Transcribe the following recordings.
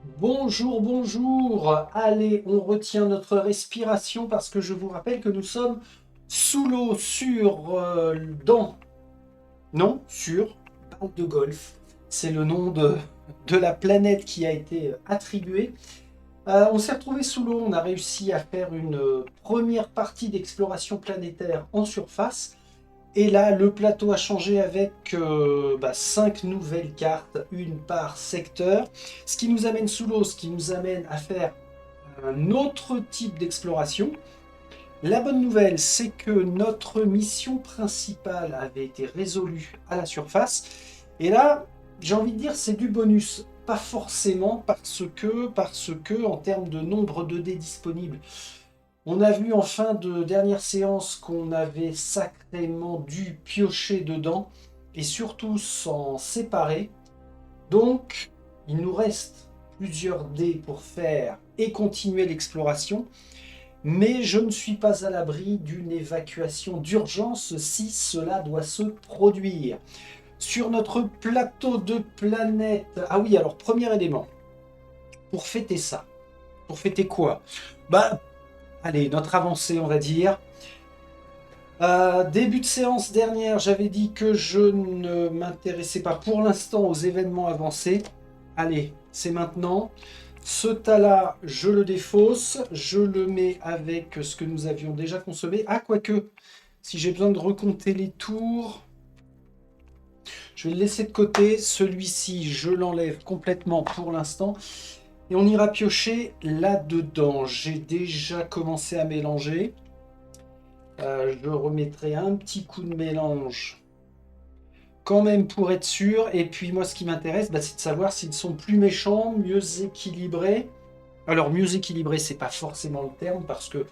Bonjour, bonjour. Allez, on retient notre respiration parce que je vous rappelle que nous sommes sous l'eau sur balle de golf. C'est le nom de la planète qui a été attribuée. On s'est retrouvé sous l'eau, on a réussi à faire une première partie d'exploration planétaire en surface. Et là, le plateau a changé avec 5 nouvelles cartes, une par secteur, ce qui nous amène sous l'eau, ce qui nous amène à faire un autre type d'exploration. La bonne nouvelle, c'est que notre mission principale avait été résolue à la surface. Et là, j'ai envie de dire, c'est du bonus. Pas forcément parce que en termes de nombre de dés disponibles, on a vu en fin de dernière séance qu'on avait sacrément dû piocher dedans et surtout s'en séparer. Donc, il nous reste plusieurs dés pour faire et continuer l'exploration, mais je ne suis pas à l'abri d'une évacuation d'urgence si cela doit se produire. Sur notre plateau de planète... Ah oui, alors premier élément, pour fêter ça. Pour fêter quoi? Bah, allez, notre avancée, on va dire. Début de séance dernière, j'avais dit que je ne m'intéressais pas pour l'instant aux événements avancés. Allez, c'est maintenant. Ce tas-là, je le défausse, je le mets avec ce que nous avions déjà consommé. Ah, quoique, si j'ai besoin de recompter les tours, je vais le laisser de côté. Celui-ci, je l'enlève complètement pour l'instant. Et on ira piocher là-dedans. J'ai déjà commencé à mélanger. Je remettrai un petit coup de mélange quand même pour être sûr. Et puis moi, ce qui m'intéresse, c'est de savoir s'ils sont plus méchants, mieux équilibrés. Alors mieux équilibrés, c'est pas forcément le terme parce que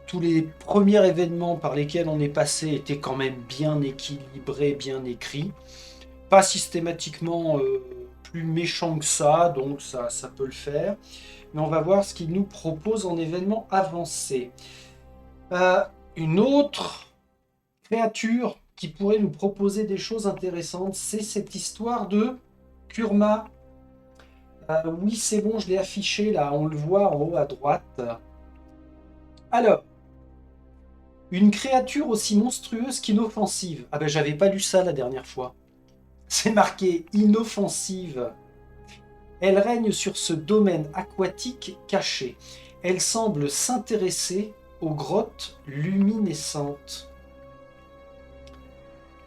tous les premiers événements par lesquels on est passé étaient quand même bien équilibrés, bien écrits. Pas systématiquement plus méchants que ça, donc ça peut le faire. Mais on va voir ce qu'ils nous proposent en événements avancés. Euh, une autre créature qui pourrait nous proposer des choses intéressantes, c'est cette histoire de Kurma. Oui, c'est bon, je l'ai affiché là, on le voit en haut à droite. Alors, une créature aussi monstrueuse qu'inoffensive. Ah ben, j'avais pas lu ça la dernière fois. C'est marqué inoffensive. Elle règne sur ce domaine aquatique caché. Elle semble s'intéresser aux grottes luminescentes.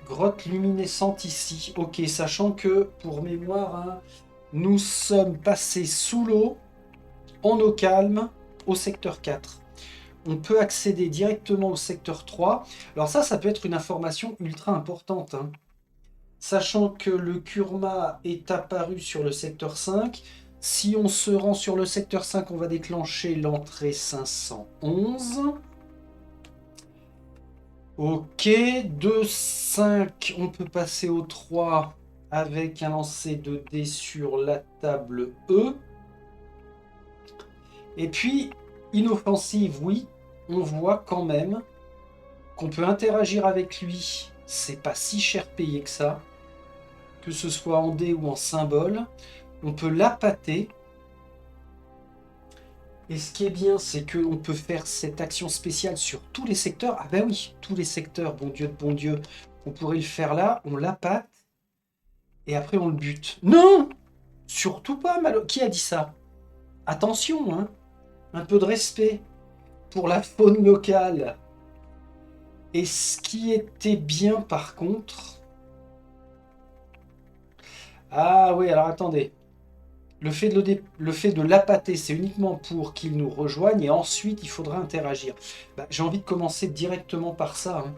Grotte luminescente ici. Ok, sachant que, pour mémoire, hein, nous sommes passés sous l'eau, en eau calme, au secteur 4. On peut accéder directement au secteur 3. Alors ça peut être une information ultra importante, hein. Sachant que le Kurma est apparu sur le secteur 5. Si on se rend sur le secteur 5, on va déclencher l'entrée 511. Ok, 2, 5, on peut passer au 3 avec un lancer de dés sur la table E. Et puis, inoffensive, oui, on voit quand même qu'on peut interagir avec lui. C'est pas si cher payé que ça, que ce soit en dés ou en symbole. On peut l'appâter. Et ce qui est bien, c'est qu'on peut faire cette action spéciale sur tous les secteurs. Ah ben oui, tous les secteurs, bon Dieu de bon Dieu. On pourrait le faire là, on l'appâte, et après on le bute. Non! Surtout pas, Malo. Qui a dit ça? Attention, hein. Un peu de respect pour la faune locale. Et ce qui était bien par contre... Ah oui, alors attendez. Le fait de l'appâter, c'est uniquement pour qu'il nous rejoigne et ensuite il faudra interagir. J'ai envie de commencer directement par ça, hein.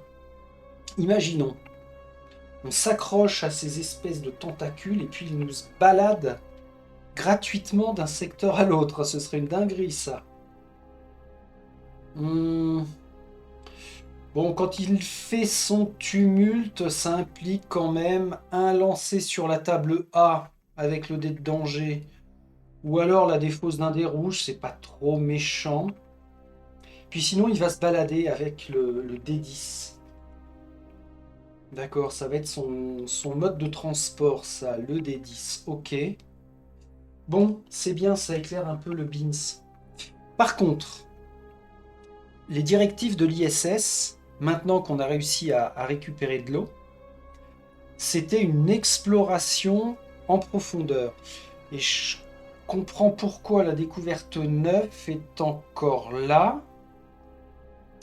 Imaginons, on s'accroche à ces espèces de tentacules et puis ils nous baladent gratuitement d'un secteur à l'autre. Ce serait une dinguerie ça. Hmm. Bon, quand il fait son tumulte, ça implique quand même un lancer sur la table A avec le dé de danger. Ou alors la défausse d'un dé rouge, c'est pas trop méchant. Puis sinon, il va se balader avec le D10. D'accord, ça va être son mode de transport, ça, le D10. Ok. Bon, c'est bien, ça éclaire un peu le beans. Par contre, les directives de l'ISS, maintenant qu'on a réussi à récupérer de l'eau, c'était une exploration en profondeur. Et je comprends pourquoi la découverte 9 est encore là,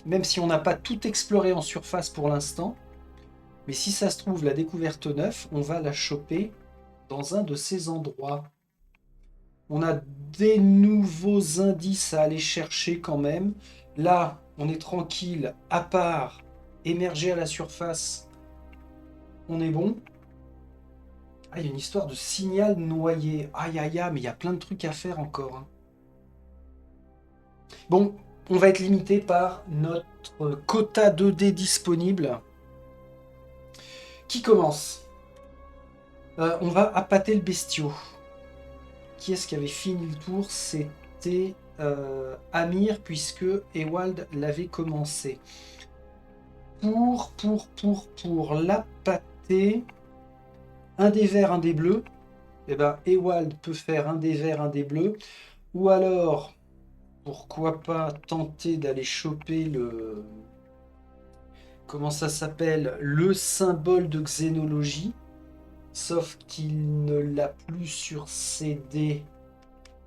même si on n'a pas tout exploré en surface pour l'instant. Mais si ça se trouve, la découverte 9, on va la choper dans un de ces endroits. On a des nouveaux indices à aller chercher quand même. Là, on est tranquille, à part émerger à la surface, on est bon. Ah, il y a une histoire de signal noyé. Aïe, aïe, aïe, mais il y a plein de trucs à faire encore, hein. Bon, on va être limité par notre quota 2D disponible. Qui commence? On va appâter le bestiau. Qui est-ce qui avait fini le tour? C'était Amir, puisque Ewald l'avait commencé. Pour l'appâter, un des verts, un des bleus, eh ben, Ewald peut faire un des verts, un des bleus. Ou alors, pourquoi pas tenter d'aller choper le... Comment ça s'appelle? Le symbole de xénologie. Sauf qu'il ne l'a plus sur CD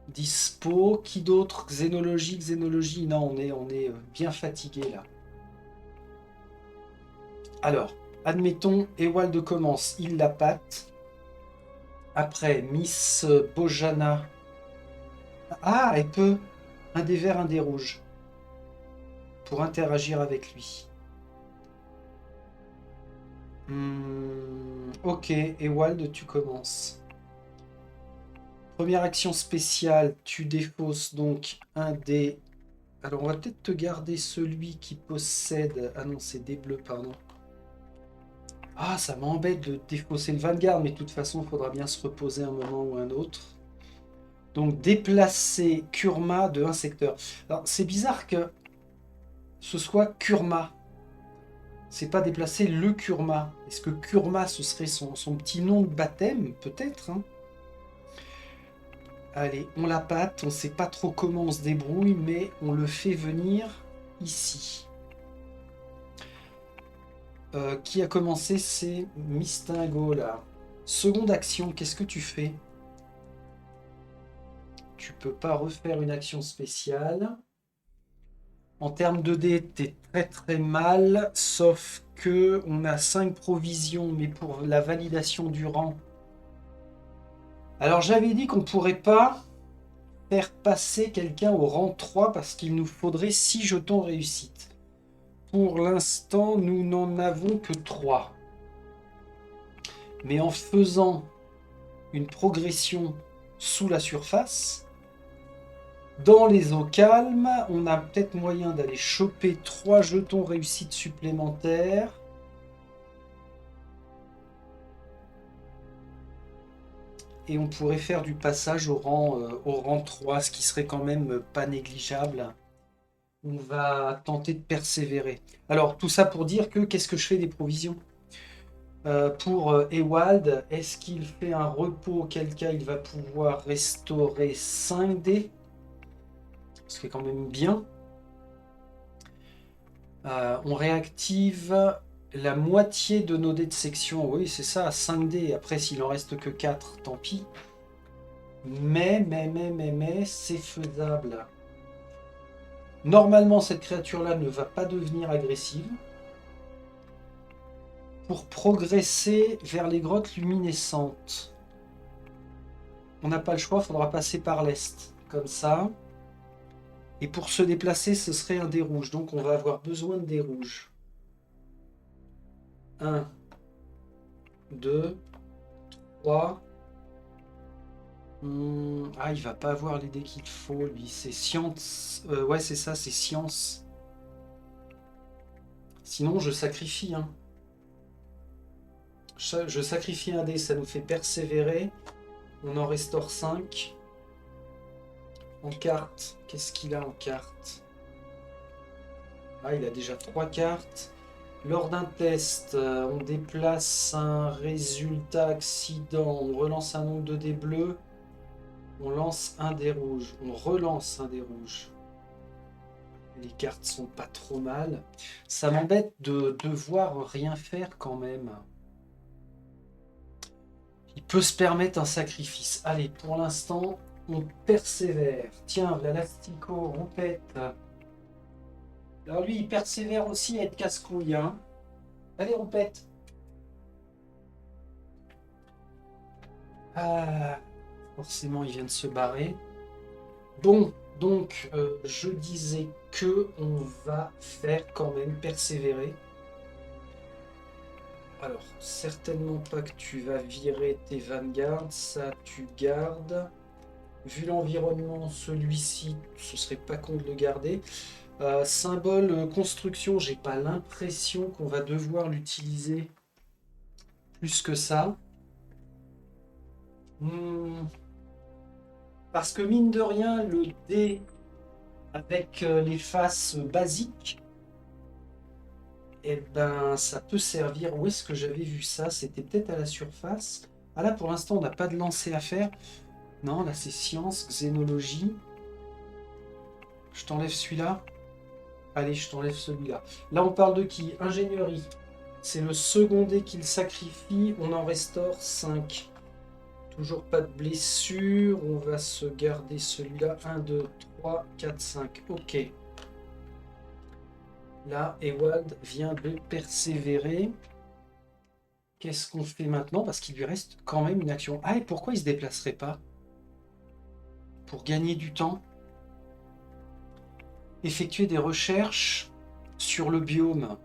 dispo. Qui d'autre? Xénologie. Non, on est bien fatigué là. Alors, admettons, Ewald commence, il la pâte. Après, Miss Bojana. Ah, elle peut. Un des verts, un des rouges. Pour interagir avec lui. Ok, Ewald, tu commences. Première action spéciale, tu défausses donc un des... Alors, on va peut-être te garder celui qui possède... Ah non, c'est des bleus, pardon. Ah, ça m'embête de défausser le Vanguard, mais de toute façon, il faudra bien se reposer un moment ou un autre. Donc, déplacer Kurma de un secteur. Alors, c'est bizarre que ce soit Kurma. C'est pas déplacer le Kurma. Est-ce que Kurma, ce serait son petit nom de baptême? Peut-être, hein. Allez, on la pâte. On sait pas trop comment on se débrouille, mais on le fait venir ici. Qui a commencé? C'est Mistingo, là. Seconde action, qu'est-ce que tu fais? Tu peux pas refaire une action spéciale. En termes de dés, t'es très très mal, sauf que on a 5 provisions, mais pour la validation du rang. Alors j'avais dit qu'on pourrait pas faire passer quelqu'un au rang 3 parce qu'il nous faudrait 6 jetons réussite. Pour l'instant, nous n'en avons que 3. Mais en faisant une progression sous la surface, dans les eaux calmes, on a peut-être moyen d'aller choper 3 jetons réussite supplémentaires. Et on pourrait faire du passage au rang 3, ce qui serait quand même pas négligeable. On va tenter de persévérer. Alors, tout ça pour dire que, qu'est-ce que je fais des provisions? Pour Ewald, est-ce qu'il fait un repos, auquel cas il va pouvoir restaurer 5 dés? Ce qui est quand même bien. On réactive la moitié de nos dés de section. Oui, c'est ça, 5 dés. Après, s'il en reste que 4, tant pis. Mais, c'est faisable. Normalement, cette créature-là ne va pas devenir agressive. Pour progresser vers les grottes luminescentes, on n'a pas le choix, il faudra passer par l'est, comme ça. Et pour se déplacer, ce serait un dé rouge. Donc on va avoir besoin de dés rouges. 1, 2, 3. Ah, il va pas avoir les dés qu'il faut, lui. C'est science. Ouais, c'est ça, c'est science. Sinon, je sacrifie, hein. Je sacrifie un dé, ça nous fait persévérer. On en restaure 5. En carte, qu'est-ce qu'il a en carte? Ah, il a déjà 3 cartes. Lors d'un test, on déplace un résultat accident, on relance un nombre de dés bleus. On lance un des rouges. On relance un des rouges. Les cartes sont pas trop mal. Ça m'embête de devoir rien faire quand même. Il peut se permettre un sacrifice. Allez, pour l'instant, on persévère. Tiens, l'Elastico, roupette. Alors lui, il persévère aussi à être casse-couille. Hein. Allez, roupette. Ah, forcément, il vient de se barrer. Bon, donc, je disais que on va faire quand même persévérer. Alors, certainement pas que tu vas virer tes Vanguards, ça tu gardes. Vu l'environnement, celui-ci, ce serait pas con de le garder. Symbole construction, j'ai pas l'impression qu'on va devoir l'utiliser plus que ça. Parce que mine de rien, le dé avec les faces basiques, eh ben, ça peut servir. Où est-ce que j'avais vu ça? C'était peut-être à la surface. Ah là, pour l'instant, on n'a pas de lancer à faire. Non, là, c'est science, xénologie. Je t'enlève celui-là. Allez, je t'enlève celui-là. Là, on parle de qui? Ingénierie. C'est le second dé qu'il sacrifie. On en restaure 5. Toujours pas de blessure. On va se garder celui-là. 1, 2, 3, 4, 5. Ok. Là, Ewald vient de persévérer. Qu'est-ce qu'on fait maintenant? Parce qu'il lui reste quand même une action. Ah, et pourquoi il se déplacerait pas? Pour gagner du temps? Effectuer des recherches sur le biome.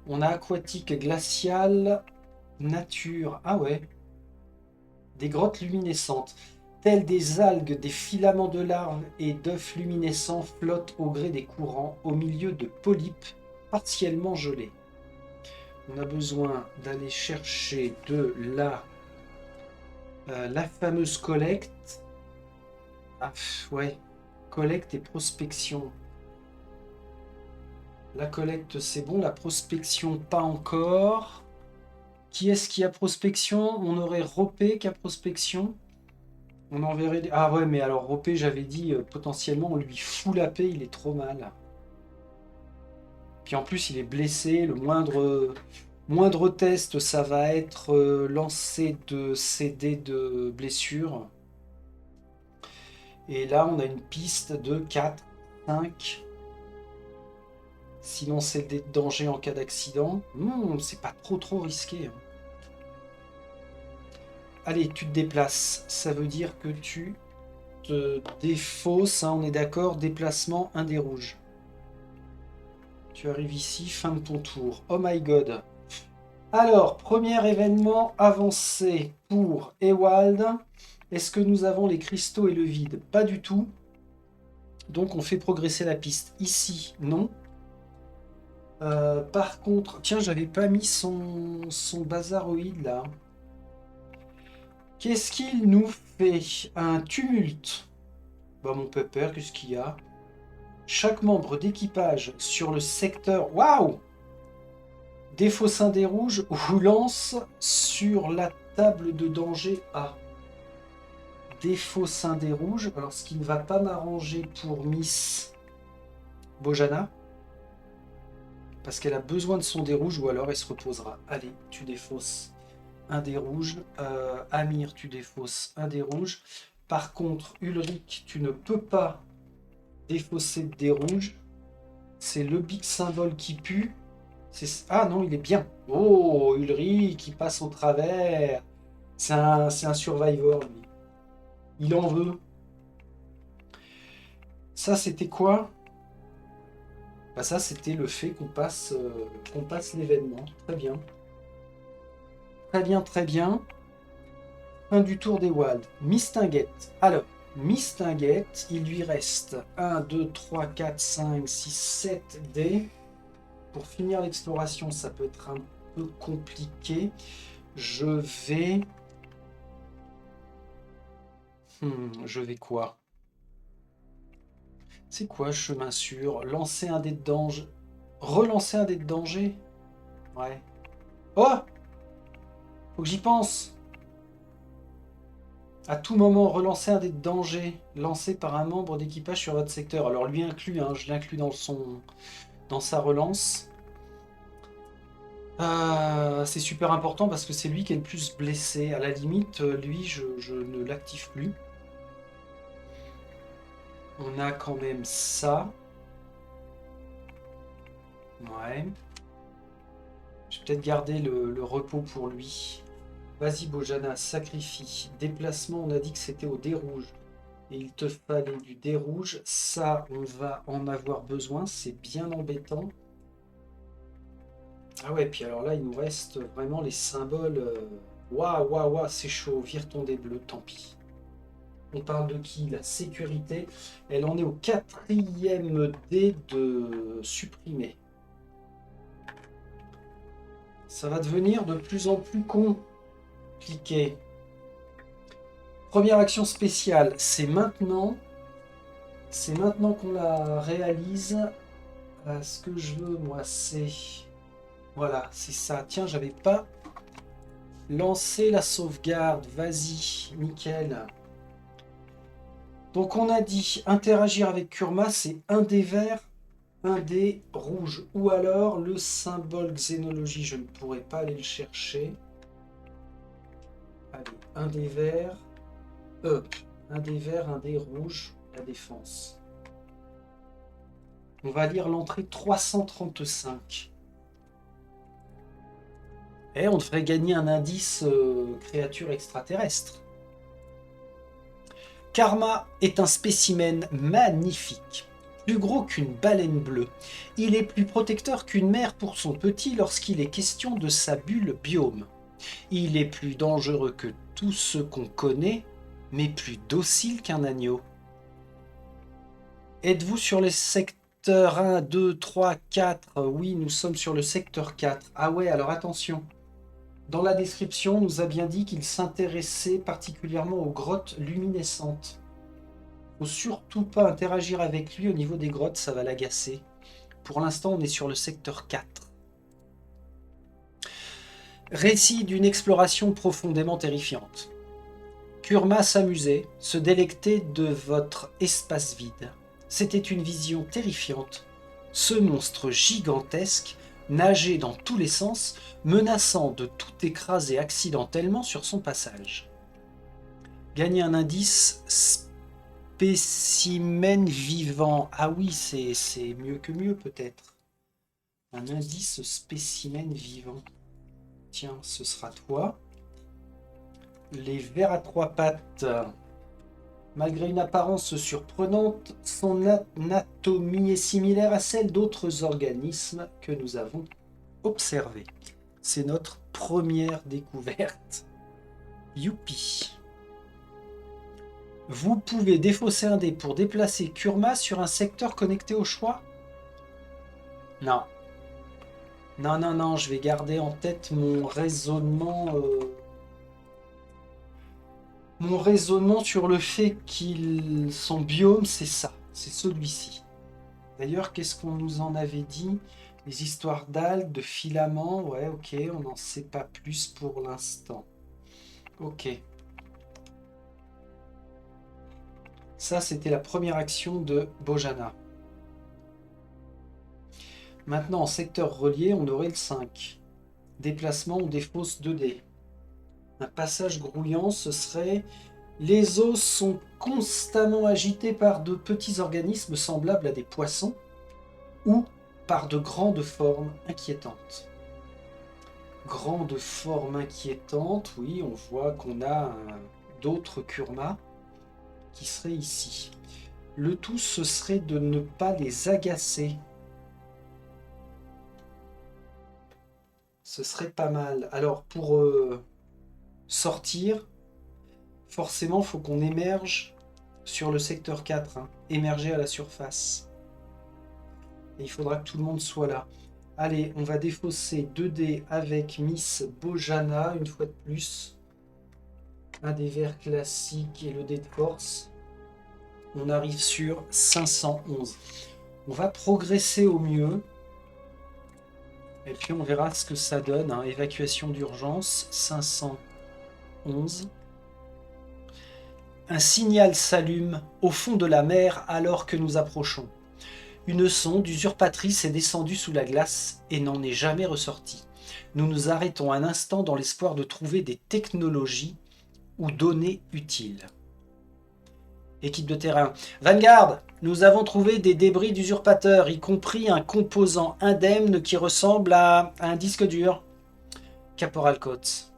On a aquatique, glacial, nature. Ah ouais. Des grottes luminescentes. Telles des algues, des filaments de larves et d'œufs luminescents flottent au gré des courants au milieu de polypes partiellement gelés. On a besoin d'aller chercher de la fameuse collecte. Ah, ouais. Collecte et prospection. La collecte, c'est bon. La prospection, pas encore. Qui est-ce qui a prospection? On aurait Ropé qui a prospection. On enverrait... Ah ouais, mais alors Ropé, j'avais dit, potentiellement, on lui fout la paix, il est trop mal. Puis en plus, il est blessé. Le moindre test, ça va être lancé de CD de blessure. Et là, on a une piste de 4, 5. Sinon, c'est des dangers en cas d'accident. C'est pas trop risqué. Hein. Allez, tu te déplaces. Ça veut dire que tu te défausses. Hein, on est d'accord. Déplacement, un des rouges. Tu arrives ici, fin de ton tour. Oh my god. Alors, premier événement avancé pour Ewald. Est-ce que nous avons les cristaux et le vide? Pas du tout. Donc, on fait progresser la piste. Ici, non. Par contre, tiens, j'avais pas mis son bazaroïde là. Qu'est-ce qu'il nous fait? Un tumulte. Bah, mon pépère, qu'est-ce qu'il y a? Chaque membre d'équipage sur le secteur. Waouh! Défausse un des rouges ou lance sur la table de danger A. Défausse un des rouges. Alors, ce qui ne va pas m'arranger pour Miss Bojana. Parce qu'elle a besoin de son dé rouge ou alors elle se reposera. Allez, tu défausses un dé rouge. Amir, tu défausses un dé rouge. Par contre, Ulrich, tu ne peux pas défausser de dé rouge. C'est le big symbole qui pue. Ah non, il est bien. Oh, Ulrich, qui passe au travers. C'est un survivor, lui. Il en veut. Ça, c'était quoi? Bah ça, c'était le fait qu'on passe l'événement. Très bien. Très bien, très bien. Fin du tour des Wilds. Mistinguette. Alors, Mistinguette, il lui reste 1, 2, 3, 4, 5, 6, 7 dés. Pour finir l'exploration, ça peut être un peu compliqué. Je vais... je vais quoi? C'est quoi chemin sûr? Lancer un dé de danger. Relancer un dé de danger? Ouais. Oh! Faut que j'y pense. À tout moment, relancez un dé de danger lancé par un membre d'équipage sur votre secteur. Alors lui inclus, hein, je l'inclus dans sa relance. C'est super important parce que c'est lui qui est le plus blessé. À la limite, lui, je ne l'active plus. On a quand même ça. Ouais. Je vais peut-être garder le repos pour lui. Vas-y, Bojana, sacrifie. Déplacement, on a dit que c'était au dé rouge. Et il te fallait du dé rouge. Ça, on va en avoir besoin. C'est bien embêtant. Ah ouais, puis alors là, il nous reste vraiment les symboles. Waouh, waouh, waouh, c'est chaud. Vire ton dé bleu, tant pis. On parle de qui? La sécurité. Elle en est au 4e dé de supprimer. Ça va devenir de plus en plus compliqué. Première action spéciale, c'est maintenant. C'est maintenant qu'on la réalise. Ce que je veux, moi, c'est... Voilà, c'est ça. Tiens, j'avais pas lancé la sauvegarde. Vas-y, nickel. Donc on a dit interagir avec Kurma, c'est un dé vert, un dé rouge. Ou alors le symbole xénologie, je ne pourrais pas aller le chercher. Allez, un dé vert, un dé vert, un dé rouge, la défense. On va lire l'entrée 335. Et on devrait gagner un indice créature extraterrestre. Karma est un spécimen magnifique. Plus gros qu'une baleine bleue. Il est plus protecteur qu'une mère pour son petit lorsqu'il est question de sa bulle biome. Il est plus dangereux que tous ceux qu'on connaît, mais plus docile qu'un agneau. Êtes-vous sur les secteurs 1, 2, 3, 4? Oui, nous sommes sur le secteur 4. Ah ouais, alors attention. Dans la description, on nous a bien dit qu'il s'intéressait particulièrement aux grottes luminescentes. Faut surtout pas interagir avec lui au niveau des grottes, ça va l'agacer. Pour l'instant, on est sur le secteur 4. Récit d'une exploration profondément terrifiante. Kurma s'amusait, se délectait de votre espace vide. C'était une vision terrifiante. Ce monstre gigantesque nageait dans tous les sens, menaçant de tout écraser accidentellement sur son passage. Gagnez un indice spécimen vivant. Ah oui, c'est mieux que mieux peut-être. Un indice spécimen vivant. Tiens, ce sera toi. Les vers à trois pattes. Malgré une apparence surprenante, son anatomie est similaire à celle d'autres organismes que nous avons observés. C'est notre première découverte. Youpi! Vous pouvez défausser un dé pour déplacer Kurma sur un secteur connecté au choix? Non. Non, non, non, je vais garder en tête mon raisonnement... Mon raisonnement sur le fait qu'il son biome, c'est ça, c'est celui-ci. D'ailleurs, qu'est-ce qu'on nous en avait dit? Les histoires d'algues, de filaments, ouais, ok, on n'en sait pas plus pour l'instant. Ok. Ça, c'était la première action de Bojana. Maintenant, en secteur relié, on aurait le 5. Déplacement, on défausse 2 dés. Un passage grouillant, ce serait... Les eaux sont constamment agitées par de petits organismes semblables à des poissons ou par de grandes formes inquiétantes. Grandes formes inquiétantes, oui, on voit qu'on a d'autres kurmas qui seraient ici. Le tout, ce serait de ne pas les agacer. Ce serait pas mal. Alors, pour sortir... Forcément, il faut qu'on émerge sur le secteur 4, hein. Émerger à la surface. Et il faudra que tout le monde soit là. Allez, on va défausser 2 dés avec Miss Bojana, une fois de plus. Un des verts classiques et le dé de force. On arrive sur 511. On va progresser au mieux. Et puis on verra ce que ça donne, hein. Évacuation d'urgence, 511. Un signal s'allume au fond de la mer alors que nous approchons. Une sonde usurpatrice est descendue sous la glace et n'en est jamais ressortie. Nous nous arrêtons un instant dans l'espoir de trouver des technologies ou données utiles. Équipe de terrain. Vanguard, nous avons trouvé des débris d'usurpateurs, y compris un composant indemne qui ressemble à un disque dur. Caporal Coates.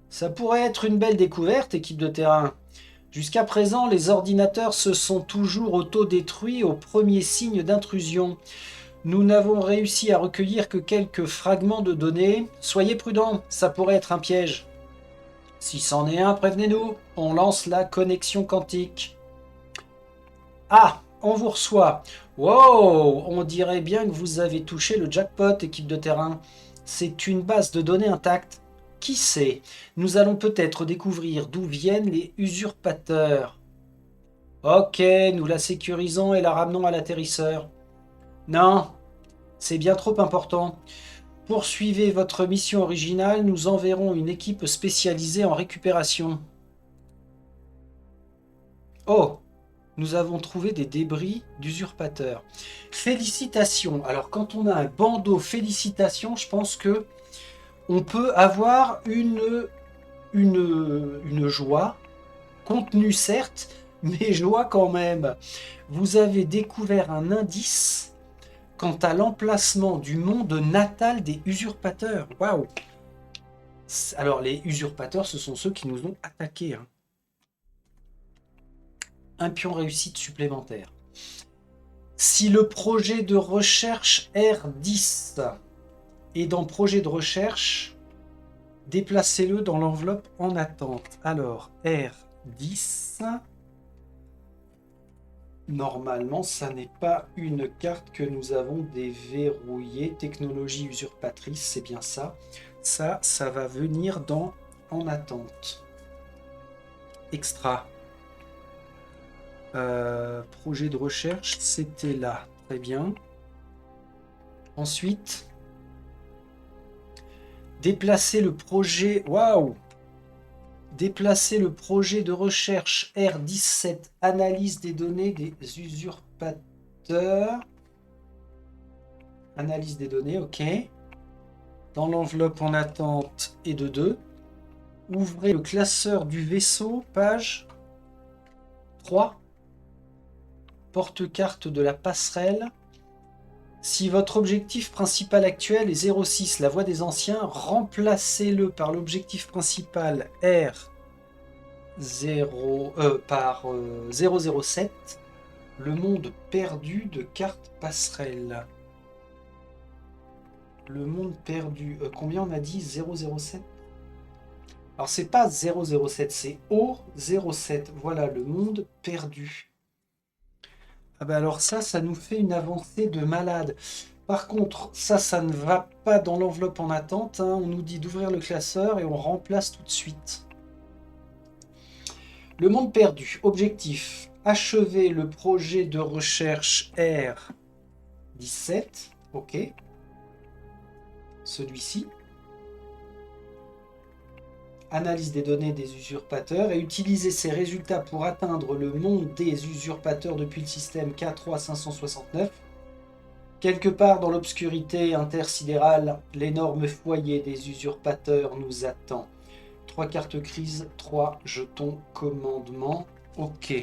Ça pourrait être une belle découverte, équipe de terrain. Jusqu'à présent, les ordinateurs se sont toujours auto-détruits au premier signe d'intrusion. Nous n'avons réussi à recueillir que quelques fragments de données. Soyez prudents, ça pourrait être un piège. Si c'en est un, prévenez-nous. On lance la connexion quantique. Ah, on vous reçoit. Wow, on dirait bien que vous avez touché le jackpot, équipe de terrain. C'est une base de données intacte. Qui sait, nous allons peut-être découvrir d'où viennent les usurpateurs. Ok, nous la sécurisons et la ramenons à l'atterrisseur. Non, c'est bien trop important. Poursuivez votre mission originale, nous enverrons une équipe spécialisée en récupération. Oh, nous avons trouvé des débris d'usurpateurs. Félicitations. Alors quand on a un bandeau félicitations, je pense que on peut avoir une joie, contenue certes, mais joie quand même. Vous avez découvert un indice quant à l'emplacement du monde natal des usurpateurs. Waouh! Alors les usurpateurs, ce sont ceux qui nous ont attaqués. Hein. Un pion réussite supplémentaire. Si le projet de recherche R10 est dans projet de recherche, déplacez-le dans l'enveloppe en attente. Alors, R10, normalement, ça n'est pas une carte que nous avons déverrouillée. Technologie usurpatrice, c'est bien ça. Ça va venir dans en attente. Extra. Projet de recherche, c'était là. Très bien. Ensuite, déplacer le projet... Waouh! Déplacer le projet de recherche R17, analyse des données des usurpateurs. Analyse des données, ok. Dans l'enveloppe en attente et de 2. Ouvrez le classeur du vaisseau, page 3. Porte-carte de la passerelle. Si votre objectif principal actuel est 06, la voie des anciens, remplacez-le par l'objectif principal par 007, le monde perdu de carte passerelle. Le monde perdu. Combien on a dit 007? Alors c'est pas 007, c'est O07. Voilà, le monde perdu. Ah bah alors ça nous fait une avancée de malade. Par contre, ça ne va pas dans l'enveloppe en attente. Hein. On nous dit d'ouvrir le classeur et on remplace tout de suite. Le monde perdu. Objectif. Achever le projet de recherche R17. Ok. Celui-ci. Analyse des données des usurpateurs et utiliser ces résultats pour atteindre le monde des usurpateurs depuis le système K3569. Quelque part dans l'obscurité intersidérale, l'énorme foyer des usurpateurs nous attend. 3 cartes crise, 3 jetons commandement. Ok.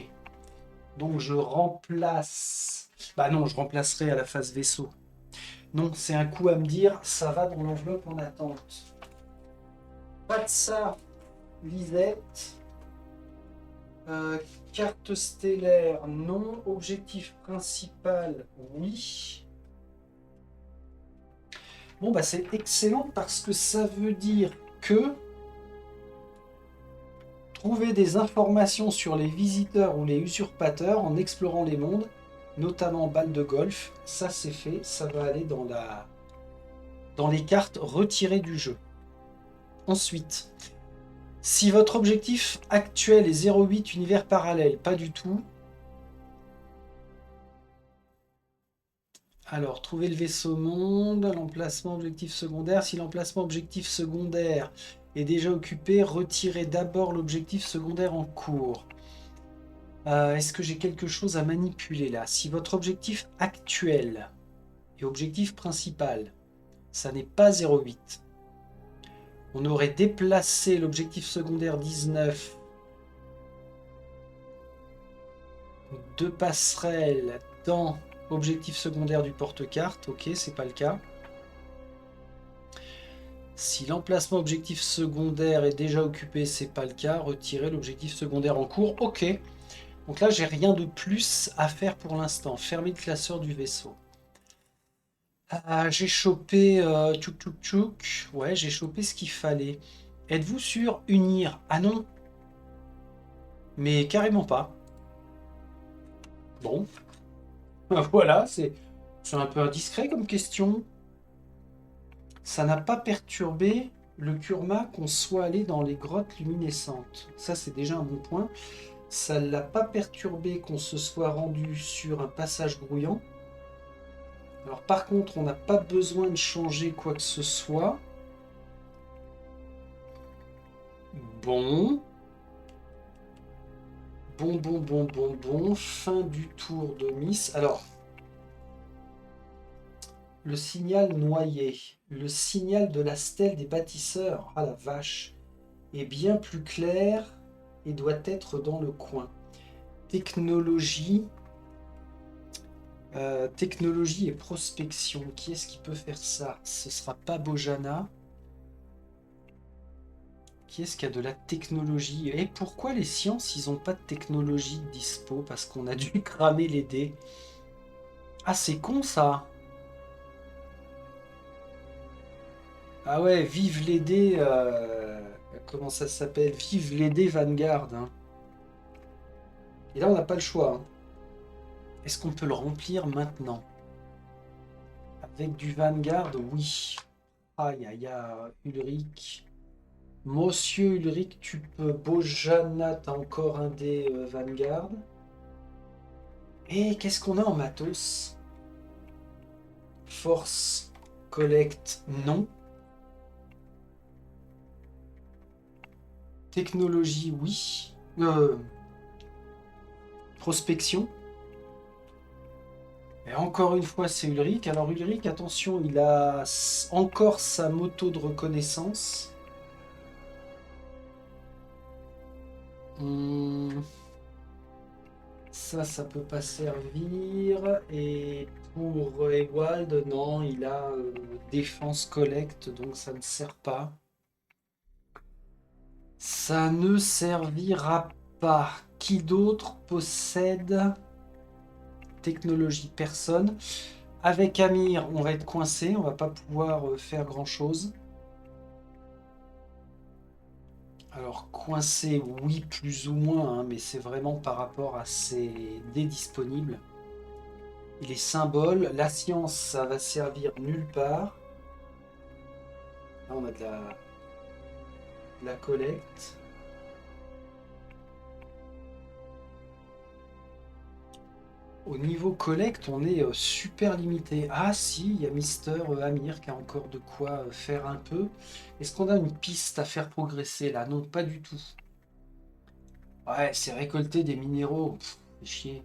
Donc je remplace... Bah non, je remplacerai à la phase vaisseau. Non, c'est un coup à me dire, ça va dans l'enveloppe en attente. Pas de ça, Lisette. Carte stellaire, non. Objectif principal, oui. Bon, bah c'est excellent parce que ça veut dire que trouver des informations sur les visiteurs ou les usurpateurs en explorant les mondes, notamment balle de golf, ça c'est fait, ça va aller dans les cartes retirées du jeu. Ensuite, si votre objectif actuel est 08 univers parallèle, pas du tout. Alors, trouver le vaisseau monde, l'emplacement objectif secondaire. Si l'emplacement objectif secondaire est déjà occupé, retirez d'abord l'objectif secondaire en cours. Est-ce que j'ai quelque chose à manipuler là? Si votre objectif actuel et objectif principal, ça n'est pas 0,8, on aurait déplacé l'objectif secondaire 19 de passerelle dans objectif secondaire du porte-carte. Ok, c'est pas le cas. Si l'emplacement objectif secondaire est déjà occupé, c'est pas le cas. Retirer l'objectif secondaire en cours. Ok. Donc là, j'ai rien de plus à faire pour l'instant. Fermer le classeur du vaisseau. Ah, j'ai chopé tchouk tchouk tchouk. Ouais, j'ai chopé ce qu'il fallait. Êtes-vous sûr unir? Ah non. Mais carrément pas. Bon. Voilà, c'est un peu indiscret comme question. Ça n'a pas perturbé le Kurma qu'on soit allé dans les grottes luminescentes. Ça, c'est déjà un bon point. Ça ne l'a pas perturbé qu'on se soit rendu sur un passage grouillant. Alors par contre, on n'a pas besoin de changer quoi que ce soit. Bon. Bon. Fin du tour de Miss. Alors, le signal noyé. Le signal de la stèle des bâtisseurs. Ah la vache. Est bien plus clair et doit être dans le coin. Technologie. Technologie et prospection. Qui est-ce qui peut faire ça? Ce sera pas Bojana. Qui est-ce qui a de la technologie? Et pourquoi les sciences, ils ont pas de technologie dispo? Parce qu'on a dû cramer les dés. Ah, c'est con ça! Ah ouais, vive les dés. Comment ça s'appelle? Vive les dés Vanguard, hein. Et là, on n'a pas le choix, hein. Est-ce qu'on peut le remplir maintenant? Avec du Vanguard, oui. Aïe, aïe, aïe, Ulrich. Monsieur Ulrich, tu peux. Bojana, t'as encore un des Vanguard. Et qu'est-ce qu'on a en matos? Force, collect, non. Technologie, oui. Prospection. Et encore une fois, c'est Ulrich. Alors Ulrich, attention, il a encore sa moto de reconnaissance. Ça peut pas servir. Et pour Ewald, non, il a défense collect, donc ça ne sert pas. Ça ne servira pas. Qui d'autre possède technologie? Personne. Avec Amir, on va être coincé, on va pas pouvoir faire grand chose. Alors coincé, oui, plus ou moins, hein, mais c'est vraiment par rapport à ces dés disponibles. Et les symboles, la science, ça va servir nulle part. Là, on a de la collecte. Au niveau collecte, on est super limité. Ah si, il y a Mister Amir qui a encore de quoi faire un peu. Est-ce qu'on a une piste à faire progresser là? Non, pas du tout. Ouais, c'est récolter des minéraux. Pff, fait chier.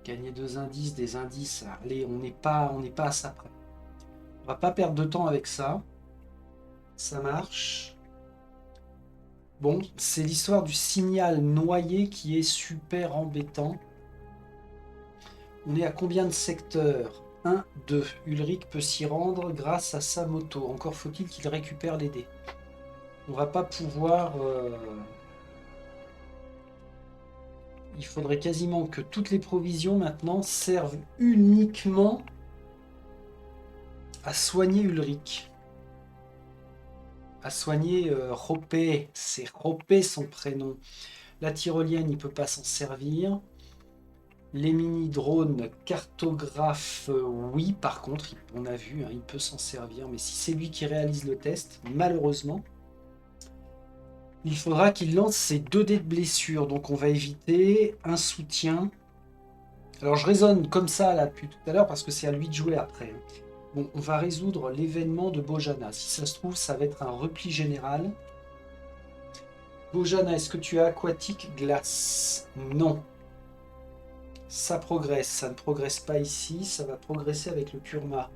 Gagner deux indices, des indices. Allez, on n'est pas à ça près. On va pas perdre de temps avec ça. Ça marche. Bon, c'est l'histoire du signal noyé qui est super embêtant. On est à combien de secteurs? 1, 2. Ulrich peut s'y rendre grâce à sa moto. Encore faut-il qu'il récupère les dés. On va pas pouvoir... Il faudrait quasiment que toutes les provisions maintenant servent uniquement à soigner Ulrich. À soigner Ropé. C'est Ropé son prénom. La tyrolienne, il peut pas s'en servir. Les mini-drones cartographes, oui, par contre, on a vu, hein, il peut s'en servir, mais si c'est lui qui réalise le test, malheureusement, il faudra qu'il lance ses 2 dés de blessure, donc on va éviter un soutien. Alors je raisonne comme ça là depuis tout à l'heure, parce que c'est à lui de jouer après. Bon, on va résoudre l'événement de Bojana. Si ça se trouve, ça va être un repli général. Bojana, est-ce que tu as aquatique glace? Non. Ça progresse. Ça ne progresse pas ici. Ça va progresser avec le Kurma.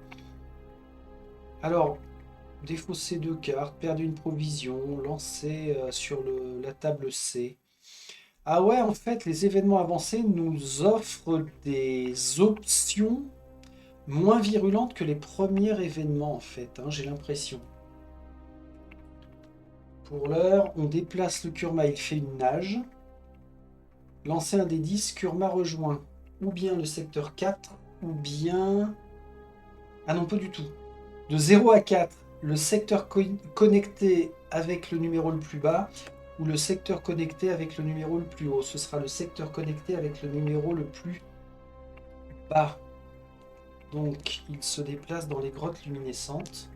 Alors, défausser 2 cartes, perdre une provision, lancer sur la table C. Ah ouais, en fait, les événements avancés nous offrent des options moins virulentes que les premiers événements, en fait, hein, j'ai l'impression. Pour l'heure, on déplace le Kurma, il fait une nage. Lancer un des 10, Kurma rejoint ou bien le secteur 4, ou bien... Ah non, pas du tout. De 0 à 4, le secteur connecté avec le numéro le plus bas, ou le secteur connecté avec le numéro le plus haut. Ce sera le secteur connecté avec le numéro le plus bas. Donc, il se déplace dans les grottes luminescentes.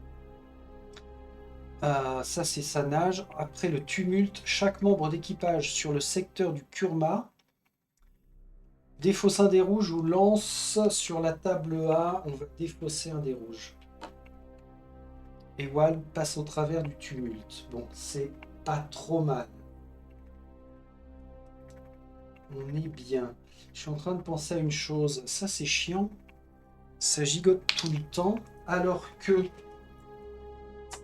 Ça, c'est sa nage. Après le tumulte, chaque membre d'équipage sur le secteur du Kurma défausse un des rouges ou lance sur la table A. On va défausser un des rouges. Et Wal passe au travers du tumulte. Bon, c'est pas trop mal. On est bien. Je suis en train de penser à une chose. Ça, c'est chiant. Ça gigote tout le temps. Alors que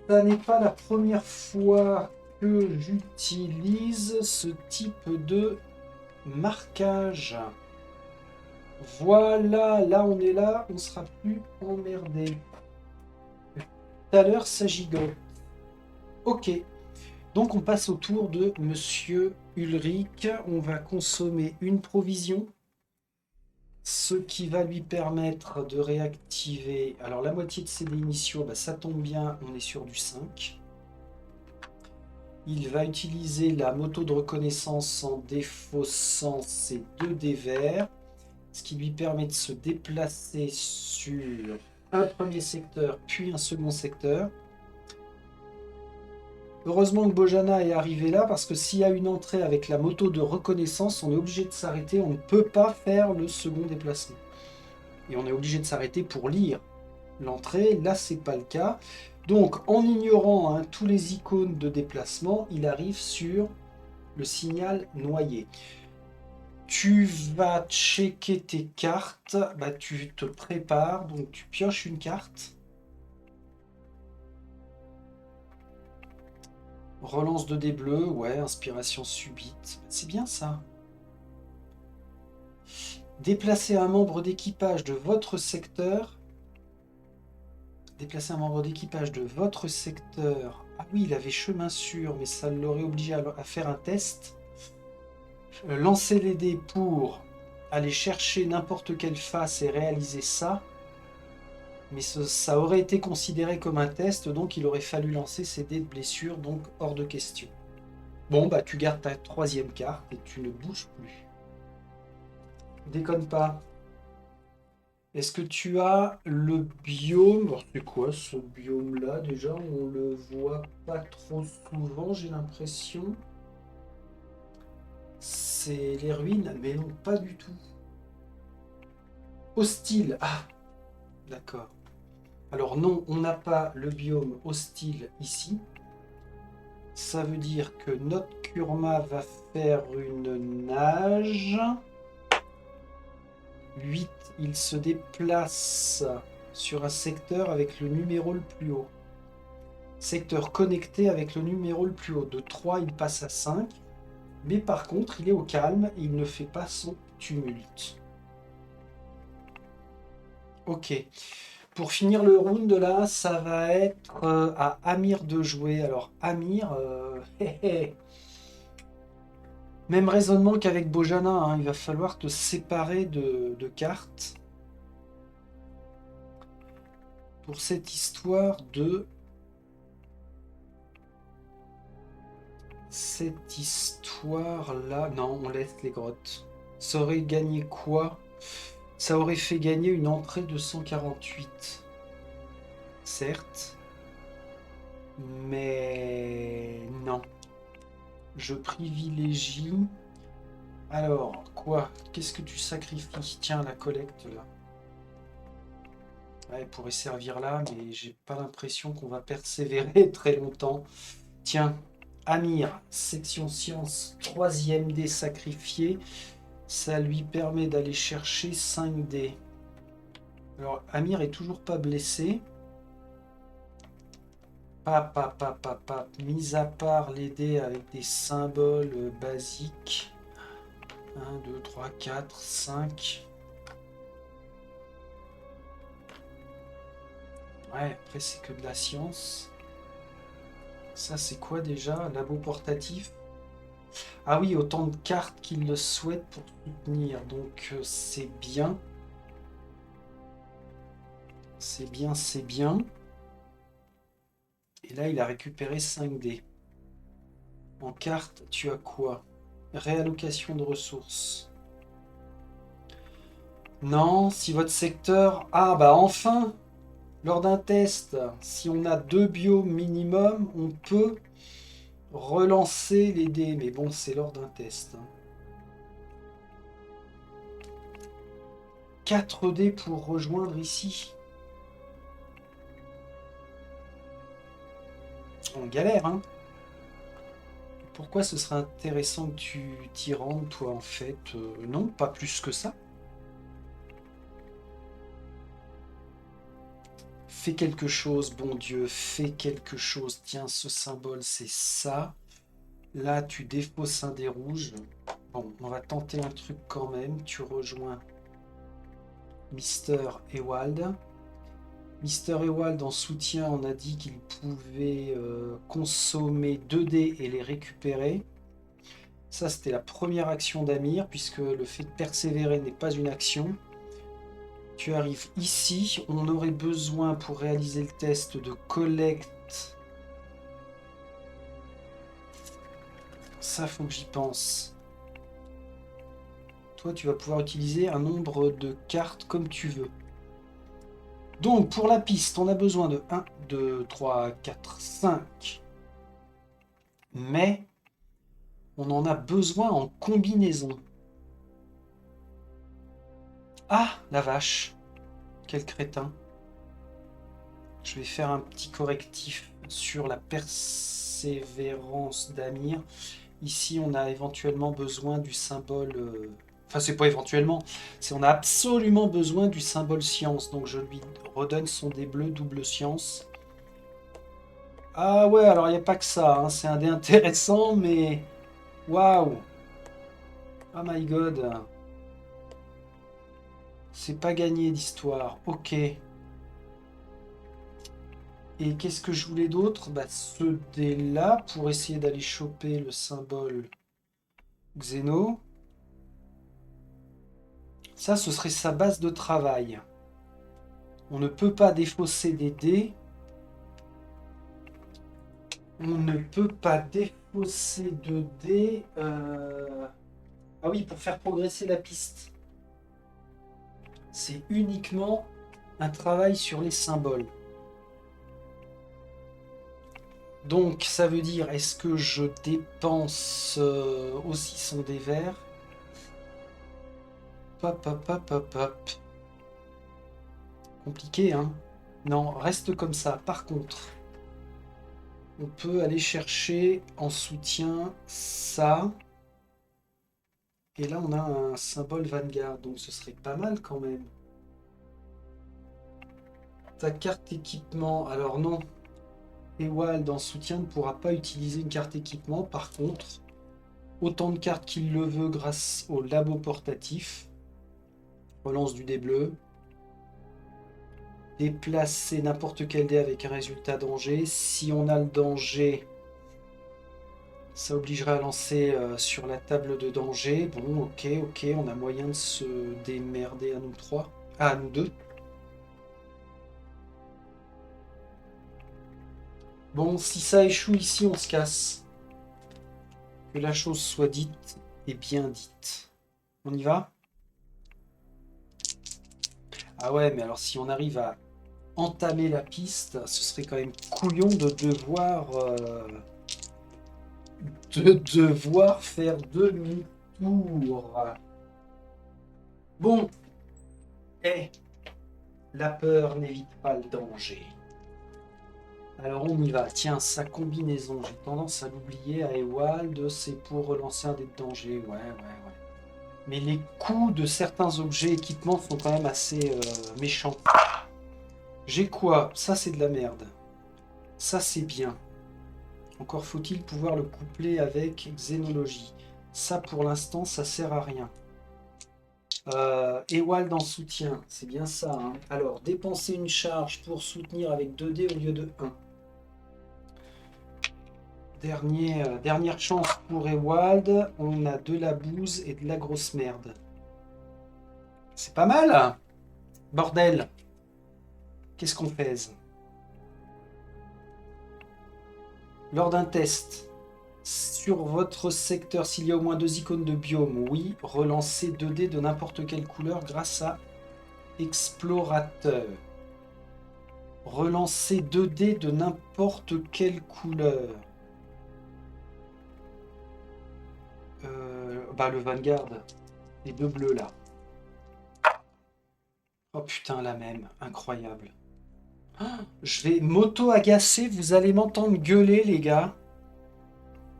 ça n'est pas la première fois que j'utilise ce type de marquage. Voilà, là on est là, on sera plus emmerdé. Tout à l'heure, ça gigote. Ok. Donc on passe au tour de Monsieur Ulrich. On va consommer une provision. Ce qui va lui permettre de réactiver... Alors la moitié de ses dés initiaux, bah, ça tombe bien, on est sur du 5. Il va utiliser la moto de reconnaissance en défaussant ses 2 dés verts. Ce qui lui permet de se déplacer sur un premier secteur, puis un second secteur. Heureusement que Bojana est arrivé là, parce que s'il y a une entrée avec la moto de reconnaissance, on est obligé de s'arrêter, on ne peut pas faire le second déplacement. Et on est obligé de s'arrêter pour lire l'entrée, là c'est pas le cas. Donc en ignorant tous les icônes de déplacement, il arrive sur le signal noyé. Tu vas checker tes cartes, bah, tu te prépares, donc tu pioches une carte. Relance de dés bleus, ouais, inspiration subite. C'est bien ça. Déplacer un membre d'équipage de votre secteur. Déplacer un membre d'équipage de votre secteur. Ah oui, il avait chemin sûr, mais ça l'aurait obligé à faire un test. Lancer les dés pour aller chercher n'importe quelle face et réaliser ça. Mais ça aurait été considéré comme un test, donc il aurait fallu lancer ses dés de blessure, donc hors de question. Bon, bah tu gardes ta 3e carte et tu ne bouges plus. Déconne pas. Est-ce que tu as le biome? C'est quoi ce biome-là déjà? On le voit pas trop souvent, j'ai l'impression. C'est les ruines, mais non, pas du tout. Hostile. Ah, d'accord. Alors non, on n'a pas le biome hostile ici. Ça veut dire que notre Kurma va faire une nage. 8, il se déplace sur un secteur avec le numéro le plus haut. Secteur connecté avec le numéro le plus haut. De 3, il passe à 5. Mais par contre, il est au calme et il ne fait pas son tumulte. Ok. Pour finir le round là, ça va être à Amir de jouer. Alors Amir, même raisonnement qu'avec Bojana, hein, il va falloir te séparer de cartes. Pour cette histoire de... Cette histoire-là... Non, on laisse les grottes. Ça aurait gagné quoi? Ça aurait fait gagner une entrée de 148. Certes. Mais... non. Je privilégie... Alors, quoi? Qu'est-ce que tu sacrifies? Tiens, la collecte, là. Ouais, elle pourrait servir là, mais j'ai pas l'impression qu'on va persévérer très longtemps. Tiens, Amir, section science, 3e dé sacrifié. Ça lui permet d'aller chercher 5 dés. Alors, Amir est toujours pas blessé. Mis à part les dés avec des symboles basiques. 1, 2, 3, 4, 5. Ouais, après c'est que de la science. Ça c'est quoi déjà? Labo portatif. Ah oui, autant de cartes qu'il le souhaite pour soutenir. Donc c'est bien. C'est bien, c'est bien. Et là, il a récupéré 5 dés. En carte, tu as quoi? Réallocation de ressources. Non, si votre secteur... Ah, bah enfin! Lors d'un test, si on a 2 biomes minimum, on peut relancer les dés. Mais bon, c'est lors d'un test. 4 dés pour rejoindre ici. On galère, hein? Pourquoi ce serait intéressant que tu t'y rendes, toi, en fait? Non, pas plus que ça. Fais quelque chose, bon Dieu, fais quelque chose. Tiens, ce symbole, c'est ça. Là, tu défausses un des rouges. Bon, on va tenter un truc quand même. Tu rejoins Mister Ewald. Mister Ewald, en soutien, on a dit qu'il pouvait consommer 2 dés et les récupérer. Ça, c'était la première action d'Amir, puisque le fait de persévérer n'est pas une action. Tu arrives ici. On aurait besoin, pour réaliser le test, de collect. Ça, faut que j'y pense. Toi, tu vas pouvoir utiliser un nombre de cartes comme tu veux. Donc, pour la piste, on a besoin de 1, 2, 3, 4, 5. Mais on en a besoin en combinaison. Ah, la vache. Quel crétin. Je vais faire un petit correctif sur la persévérance d'Amir. Ici, on a éventuellement besoin du symbole... Enfin, c'est pas éventuellement, c'est on a absolument besoin du symbole science. Donc, je lui redonne son dé bleu double science. Ah ouais, alors il n'y a pas que ça. Hein. C'est un dé intéressant, mais... Waouh! Oh my god! C'est pas gagné d'histoire. Ok. Et qu'est-ce que je voulais d'autre? Bah, ce dé-là, pour essayer d'aller choper le symbole Xeno. Ça, ce serait sa base de travail. On ne peut pas défausser des dés. On ne peut pas défausser de dés. Ah oui, pour faire progresser la piste. C'est uniquement un travail sur les symboles. Donc, ça veut dire, est-ce que je dépense aussi son dé vert? Hop, hop, hop, hop, hop. Compliqué, hein? Non, reste comme ça. Par contre, on peut aller chercher en soutien ça. Et là, on a un symbole Vanguard, donc ce serait pas mal quand même. Ta carte équipement, alors non. Ewald en soutien ne pourra pas utiliser une carte équipement. Par contre, autant de cartes qu'il le veut grâce au labo portatif. Relance du dé bleu. Déplacer n'importe quel dé avec un résultat danger. Si on a le danger, ça obligerait à lancer sur la table de danger. Bon, ok, on a moyen de se démerder à nous trois. Ah, à nous deux. Bon, si ça échoue ici, on se casse. Que la chose soit dite et bien dite. On y va? Ah ouais, mais alors si on arrive à entamer la piste, ce serait quand même couillon de devoir faire demi-tour. Bon, la peur n'évite pas le danger. Alors on y va. Tiens, sa combinaison, j'ai tendance à l'oublier à Ewald, c'est pour relancer un dé de danger. Ouais, ouais, ouais. Mais les coûts de certains objets équipements sont quand même assez méchants. J'ai quoi? Ça c'est de la merde. Ça c'est bien. Encore faut-il pouvoir le coupler avec xénologie. Ça pour l'instant ça sert à rien. Ewald en soutien, c'est bien ça. Hein. Alors, dépenser une charge pour soutenir avec 2 dés au lieu de 1. Dernière chance pour Ewald. On a de la bouse et de la grosse merde. C'est pas mal. Bordel. Qu'est-ce qu'on fait? Lors d'un test, sur votre secteur, s'il y a au moins 2 icônes de biome, oui, relancez 2 dés de n'importe quelle couleur grâce à Explorateur. Relancer 2 dés de n'importe quelle couleur. Le Vanguard. Les 2 bleus là. Oh putain, la même. Incroyable. Je vais m'auto-agacer. Vous allez m'entendre gueuler, les gars.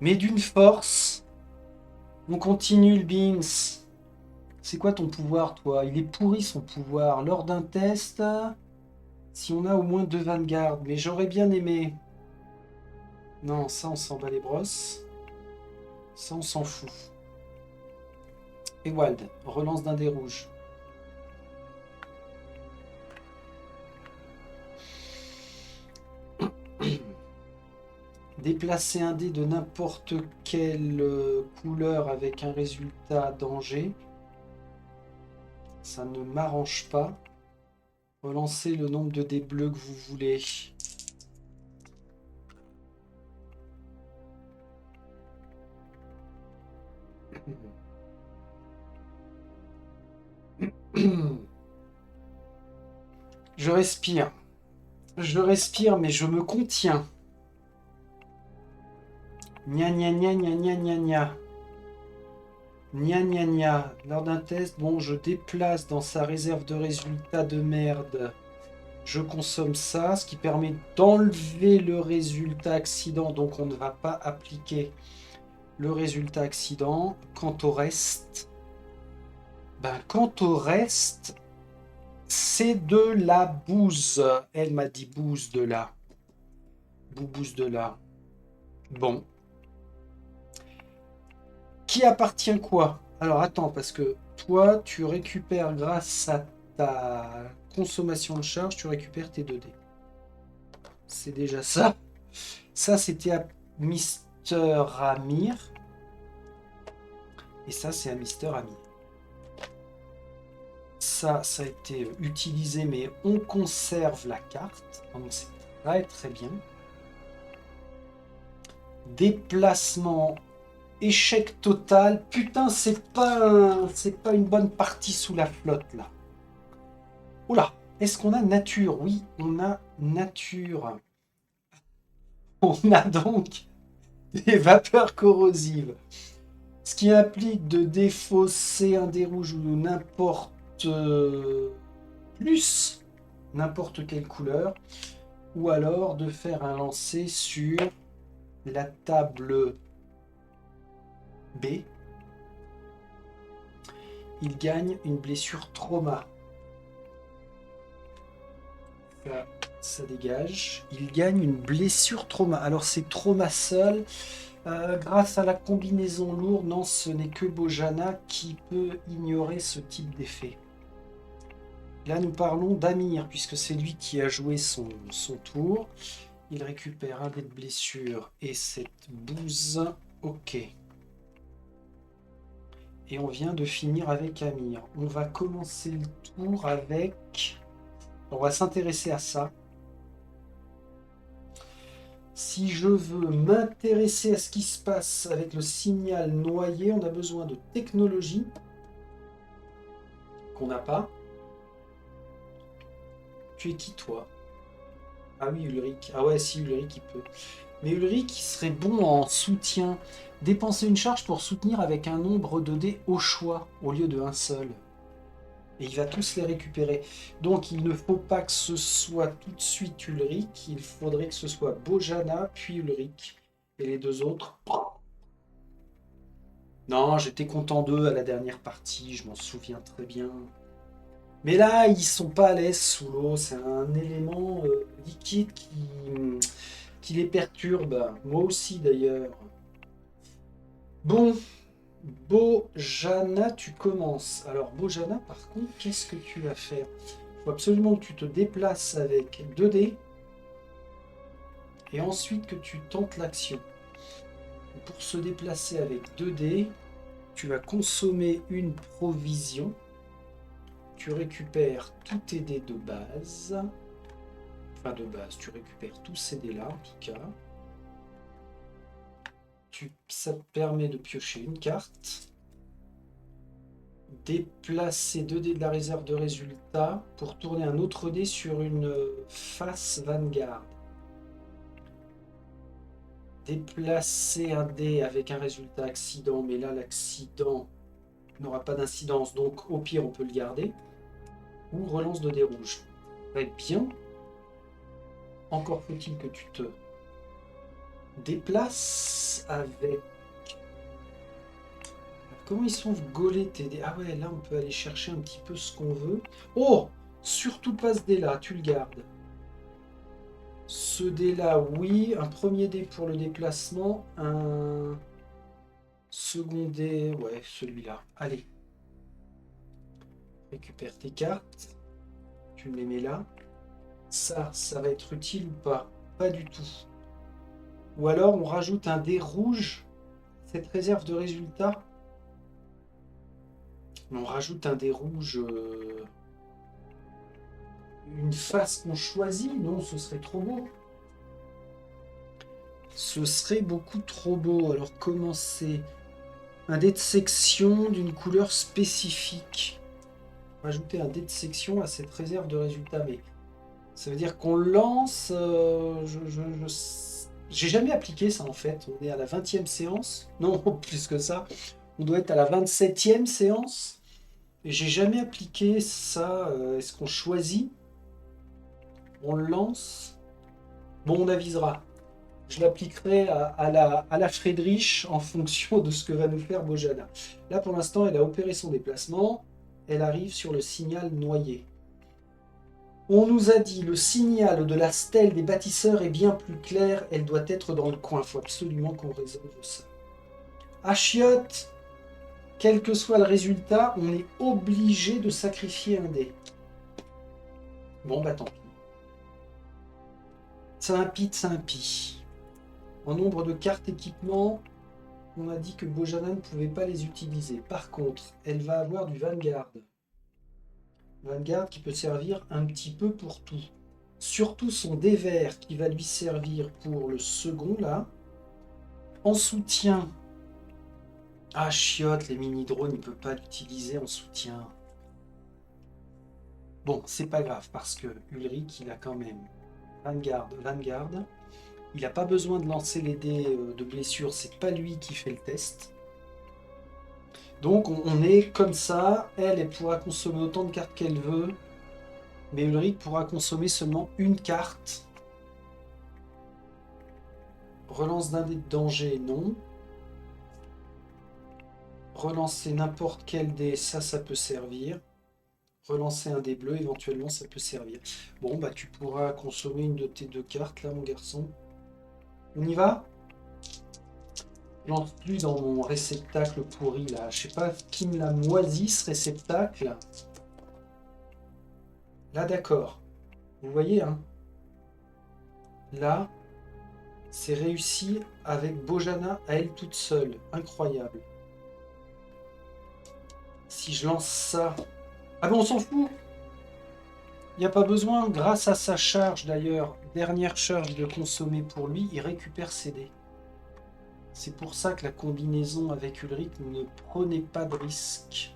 Mais d'une force. On continue le Beams. C'est quoi ton pouvoir, toi? Il est pourri son pouvoir. Lors d'un test, si on a au moins 2 Vanguard. Mais j'aurais bien aimé. Non, ça on s'en bat les brosses. Ça on s'en fout. Ewald, relance d'un dé rouge. Déplacer un dé de n'importe quelle couleur avec un résultat danger. Ça ne m'arrange pas. Relancez le nombre de dés bleus que vous voulez. Je respire. Je respire, mais je me contiens. Gna gna gna gna gna gna gna. Gna gna gna. Lors d'un test, bon, je déplace dans sa réserve de résultats de merde. Je consomme ça, ce qui permet d'enlever le résultat accident, donc on ne va pas appliquer le résultat accident. Quant au reste, c'est de la bouse. Elle m'a dit bouse de là. Boubouse de là. Bon. Qui appartient quoi? Alors attends, parce que toi, tu récupères grâce à ta consommation de charge, tu récupères tes 2 dés. C'est déjà ça. Ça, c'était à Mister Amir. Et ça, c'est à Mister Amir. Ça a été utilisé, mais on conserve la carte. Donc c'est très très bien. Déplacement, échec total. Putain, c'est pas une bonne partie sous la flotte là. Oula, est-ce qu'on a nature? Oui, on a nature. On a donc des vapeurs corrosives. Ce qui implique de défausser un dé rouge ou n'importe plus n'importe quelle couleur, ou alors de faire un lancer sur la table B. Il gagne une blessure trauma. Ça dégage. Il gagne une blessure trauma. Alors c'est trauma seul. Grâce à la combinaison lourde, non, ce n'est que Bojana qui peut ignorer ce type d'effet. Là, nous parlons d'Amir, puisque c'est lui qui a joué son tour. Il récupère un dé de blessure et cette bouse. Ok. Et on vient de finir avec Amir. On va commencer le tour avec... On va s'intéresser à ça. Si je veux m'intéresser à ce qui se passe avec le signal noyé, on a besoin de technologie qu'on n'a pas. Tu es qui, toi? Ah oui, Ulrich. Ah ouais, si, Ulrich, il peut. Mais Ulrich, il serait bon en soutien. Dépenser une charge pour soutenir avec un nombre de dés au choix, au lieu de un seul. Et il va tous les récupérer. Donc il ne faut pas que ce soit tout de suite Ulrich. Il faudrait que ce soit Bojana, puis Ulrich. Et les deux autres... Non, j'étais content d'eux à la dernière partie, je m'en souviens très bien. Mais là, ils sont pas à l'aise sous l'eau. C'est un élément liquide qui les perturbe. Moi aussi d'ailleurs. Bon, Bojana, tu commences. Alors Bojana, par contre, qu'est-ce que tu vas faire? Il faut absolument que tu te déplaces avec 2 dés et ensuite que tu tentes l'action. Pour se déplacer avec 2 dés, tu vas consommer une provision. Tu récupères tous tes dés de base. Enfin de base, tu récupères tous ces dés-là en tout cas. Ça te permet de piocher une carte. Déplacer 2 dés de la réserve de résultat pour tourner un autre dé sur une face Vanguard. Déplacer un dé avec un résultat accident, mais là l'accident n'aura pas d'incidence, donc au pire on peut le garder. Ou relance de dés rouges. Très bien. Encore faut-il que tu te déplaces avec... Comment ils sont gaulés tes dés? Ah ouais, là on peut aller chercher un petit peu ce qu'on veut. Oh! Surtout pas ce dé-là, tu le gardes. Ce dé-là, oui. Un premier dé pour le déplacement. Un second dé, ouais, celui-là. Allez. Récupère tes cartes. Tu me les mets là. Ça va être utile ou pas? Pas du tout. Ou alors on rajoute un dé rouge. Cette réserve de résultat. On rajoute un dé rouge. Une face qu'on choisit. Non, ce serait trop beau. Ce serait beaucoup trop beau. Alors comment c'est? Un dé de section d'une couleur spécifique. Rajouter un dé de section à cette réserve de résultats. Mais ça veut dire qu'on lance... J'ai jamais appliqué ça en fait. On est à la 20e séance. Non, plus que ça. On doit être à la 27e séance. Et j'ai jamais appliqué ça. Est-ce qu'on choisit? On le lance? Bon, on avisera. Je l'appliquerai à la Friedrich en fonction de ce que va nous faire Bojana. Là, pour l'instant, elle a opéré son déplacement. Elle arrive sur le signal noyé. On nous a dit le signal de la stèle des bâtisseurs est bien plus clair. Elle doit être dans le coin. Il faut absolument qu'on résolve ça. Achiote, quel que soit le résultat, on est obligé de sacrifier un dé. Bon, bah tant pis. Ça impie. En nombre de cartes équipement, on a dit que Bojana ne pouvait pas les utiliser. Par contre, elle va avoir du Vanguard. Vanguard qui peut servir un petit peu pour tout. Surtout son dé vert qui va lui servir pour le second là. En soutien. Ah chiotte, les mini-drones, il ne peut pas l'utiliser en soutien. Bon, c'est pas grave parce que Ulrich, il a quand même Vanguard. Il n'a pas besoin de lancer les dés de blessure, c'est pas lui qui fait le test. Donc on est comme ça, elle pourra consommer autant de cartes qu'elle veut, mais Ulrich pourra consommer seulement une carte. Relance d'un dé de danger, non. Relancer n'importe quel dé, ça peut servir. Relancer un dé bleu, éventuellement, ça peut servir. Bon, bah tu pourras consommer une de tes 2 cartes, là, mon garçon. On y va? Lance-lui dans mon réceptacle pourri, là. Je sais pas qui me l'a moisi, ce réceptacle. Là, d'accord. Vous voyez, hein? Là, c'est réussi avec Bojana à elle toute seule. Incroyable. Si je lance ça... Ah bon, on s'en fout. Il n'y a pas besoin, grâce à sa charge d'ailleurs, dernière charge de consommer pour lui, il récupère ses dés. C'est pour ça que la combinaison avec Ulrich ne prenait pas de risque.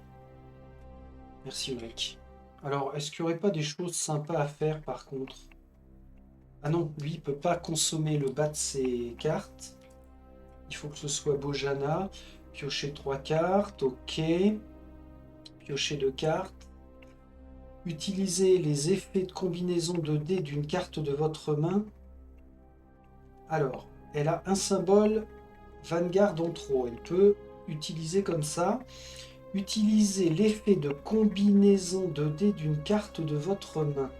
Merci Ulrich. Alors, est-ce qu'il n'y aurait pas des choses sympas à faire par contre? Ah non, lui il ne peut pas consommer le bas de ses cartes. Il faut que ce soit Bojana. Piocher 3 cartes, ok. Piocher 2 cartes. Utilisez les effets de combinaison de dés d'une carte de votre main. Alors, elle a un symbole Vanguard en trop. Elle peut utiliser comme ça. Utilisez l'effet de combinaison de dés d'une carte de votre main.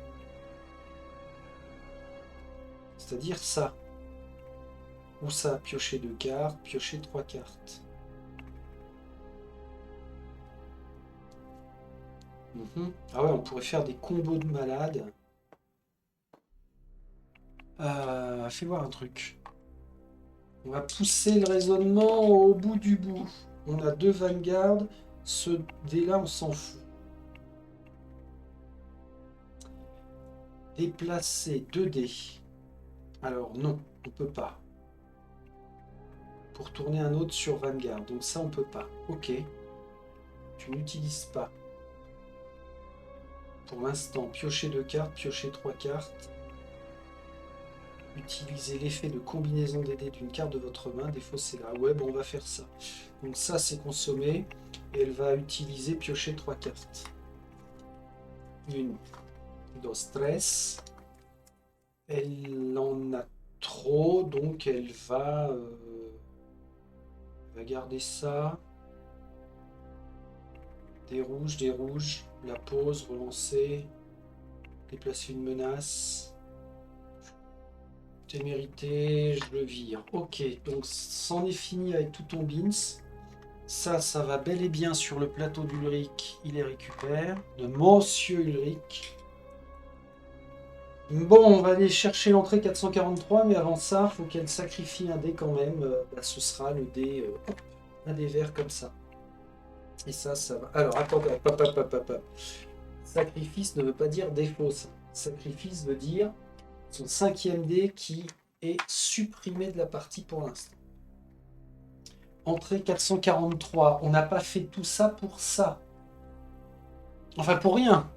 C'est-à-dire ça. Ou ça, piocher 2 cartes, piocher 3 cartes. Ah ouais, on pourrait faire des combos de malades. Fais voir un truc. On va pousser le raisonnement au bout du bout. On a 2 Vanguard. Ce dé-là, on s'en fout. Déplacer 2 dés. Alors non, on peut pas. Pour tourner un autre sur Vanguard. Donc ça, on peut pas. Ok. Tu n'utilises pas. Pour l'instant, piocher 2 cartes, piocher 3 cartes. Utilisez l'effet de combinaison des dés d'une carte de votre main, défausser là. Ouais, bon, on va faire ça. Donc ça, c'est consommé. Et elle va utiliser piocher 3 cartes. Une, deux, stress. Elle en a trop, donc elle va garder ça. Des rouges. La pause, relancer. Déplacer une menace. T'es mérité, je le vire. Ok, donc c'en est fini avec tout ton beans. Ça va bel et bien sur le plateau d'Ulrich. Il les récupère. De Monsieur Ulrich. Bon, on va aller chercher l'entrée 443, mais avant ça, faut qu'elle sacrifie un dé quand même. Ce sera le dé, hop, un dé vert comme ça. Et ça va. Alors, attendez, hop. Sacrifice ne veut pas dire défaut. Sacrifice veut dire son 5e dé qui est supprimé de la partie pour l'instant. Entrée 443. On n'a pas fait tout ça pour ça. Enfin, pour rien.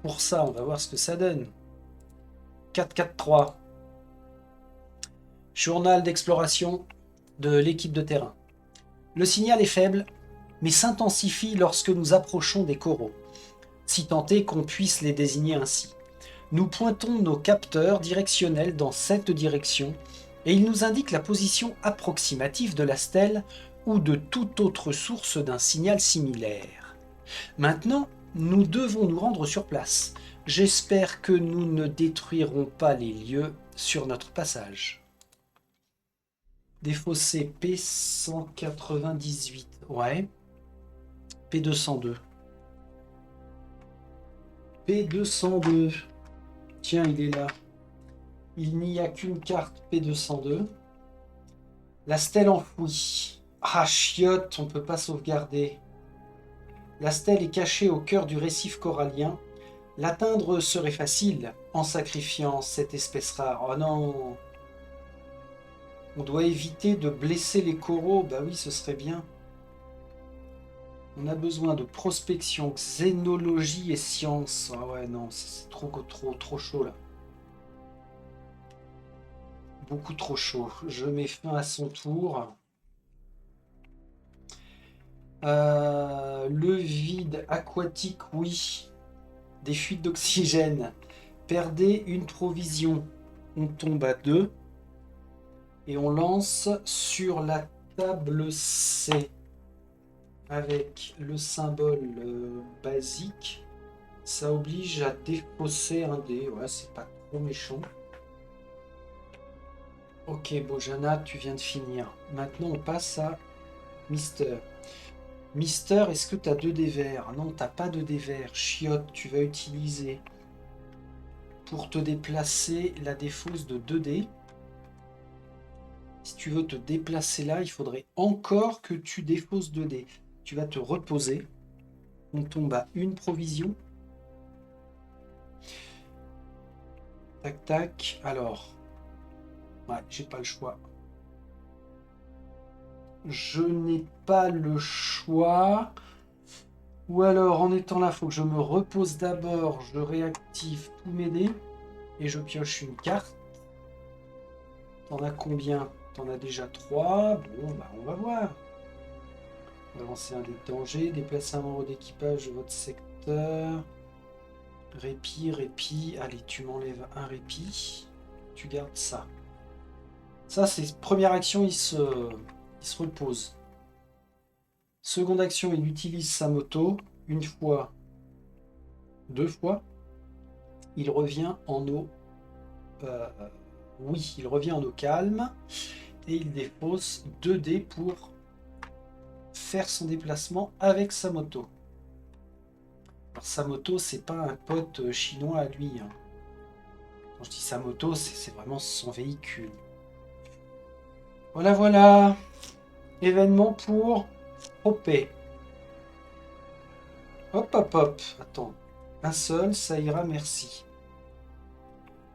Pour ça, on va voir ce que ça donne. 4-4-3. Journal d'exploration de l'équipe de terrain. Le signal est faible, mais s'intensifie lorsque nous approchons des coraux, si tant est qu'on puisse les désigner ainsi. Nous pointons nos capteurs directionnels dans cette direction et ils nous indiquent la position approximative de la stèle ou de toute autre source d'un signal similaire. Maintenant, nous devons nous rendre sur place. J'espère que nous ne détruirons pas les lieux sur notre passage. Défaussé P198. Ouais. P202. P202. Tiens, il est là. Il n'y a qu'une carte P202. La stèle enfouie. Ah, chiotte, on ne peut pas sauvegarder. La stèle est cachée au cœur du récif corallien. L'atteindre serait facile en sacrifiant cette espèce rare. Oh non! On doit éviter de blesser les coraux. Bah oui, ce serait bien. On a besoin de prospection, xénologie et science. Ah ouais, non, c'est trop chaud là. Beaucoup trop chaud. Je mets fin à son tour. Le vide aquatique, oui. Des fuites d'oxygène. Perdez une provision. On tombe à 2. Et on lance sur la table C. Avec le symbole basique. Ça oblige à défausser un dé. Ouais, c'est pas trop méchant. Ok, Bojana, tu viens de finir. Maintenant, on passe à Mister. Mister, est-ce que tu as 2 dés verts? Non, t'as pas de dés verts. Chiotte, tu vas utiliser pour te déplacer la défausse de 2 dés. Si tu veux te déplacer là, il faudrait encore que tu défausses 2 dés. Tu vas te reposer. On tombe à une provision. Tac, tac. Alors. Ouais, j'ai pas le choix. Je n'ai pas le choix. Ou alors, en étant là, il faut que je me repose d'abord. Je réactive tous mes dés. Et je pioche une carte. T'en as combien? T'en as déjà 3. Bon, bah, on va voir. On va lancer un dé de danger. Déplacer un membre d'équipage de votre secteur. Répit, répit. Allez, tu m'enlèves un répit. Tu gardes ça. Ça, c'est première action, il se repose. Seconde action, il utilise sa moto. Une fois, deux fois. Il revient en eau. Oui, il revient en eau calme. Et il dépose 2 dés pour faire son déplacement avec sa moto. Alors, sa moto, c'est pas un pote chinois à lui, hein. Quand je dis sa moto, c'est vraiment son véhicule. Voilà, voilà. Événement pour Hopé. Hop, hop, hop. Attends. Un seul, ça ira, merci.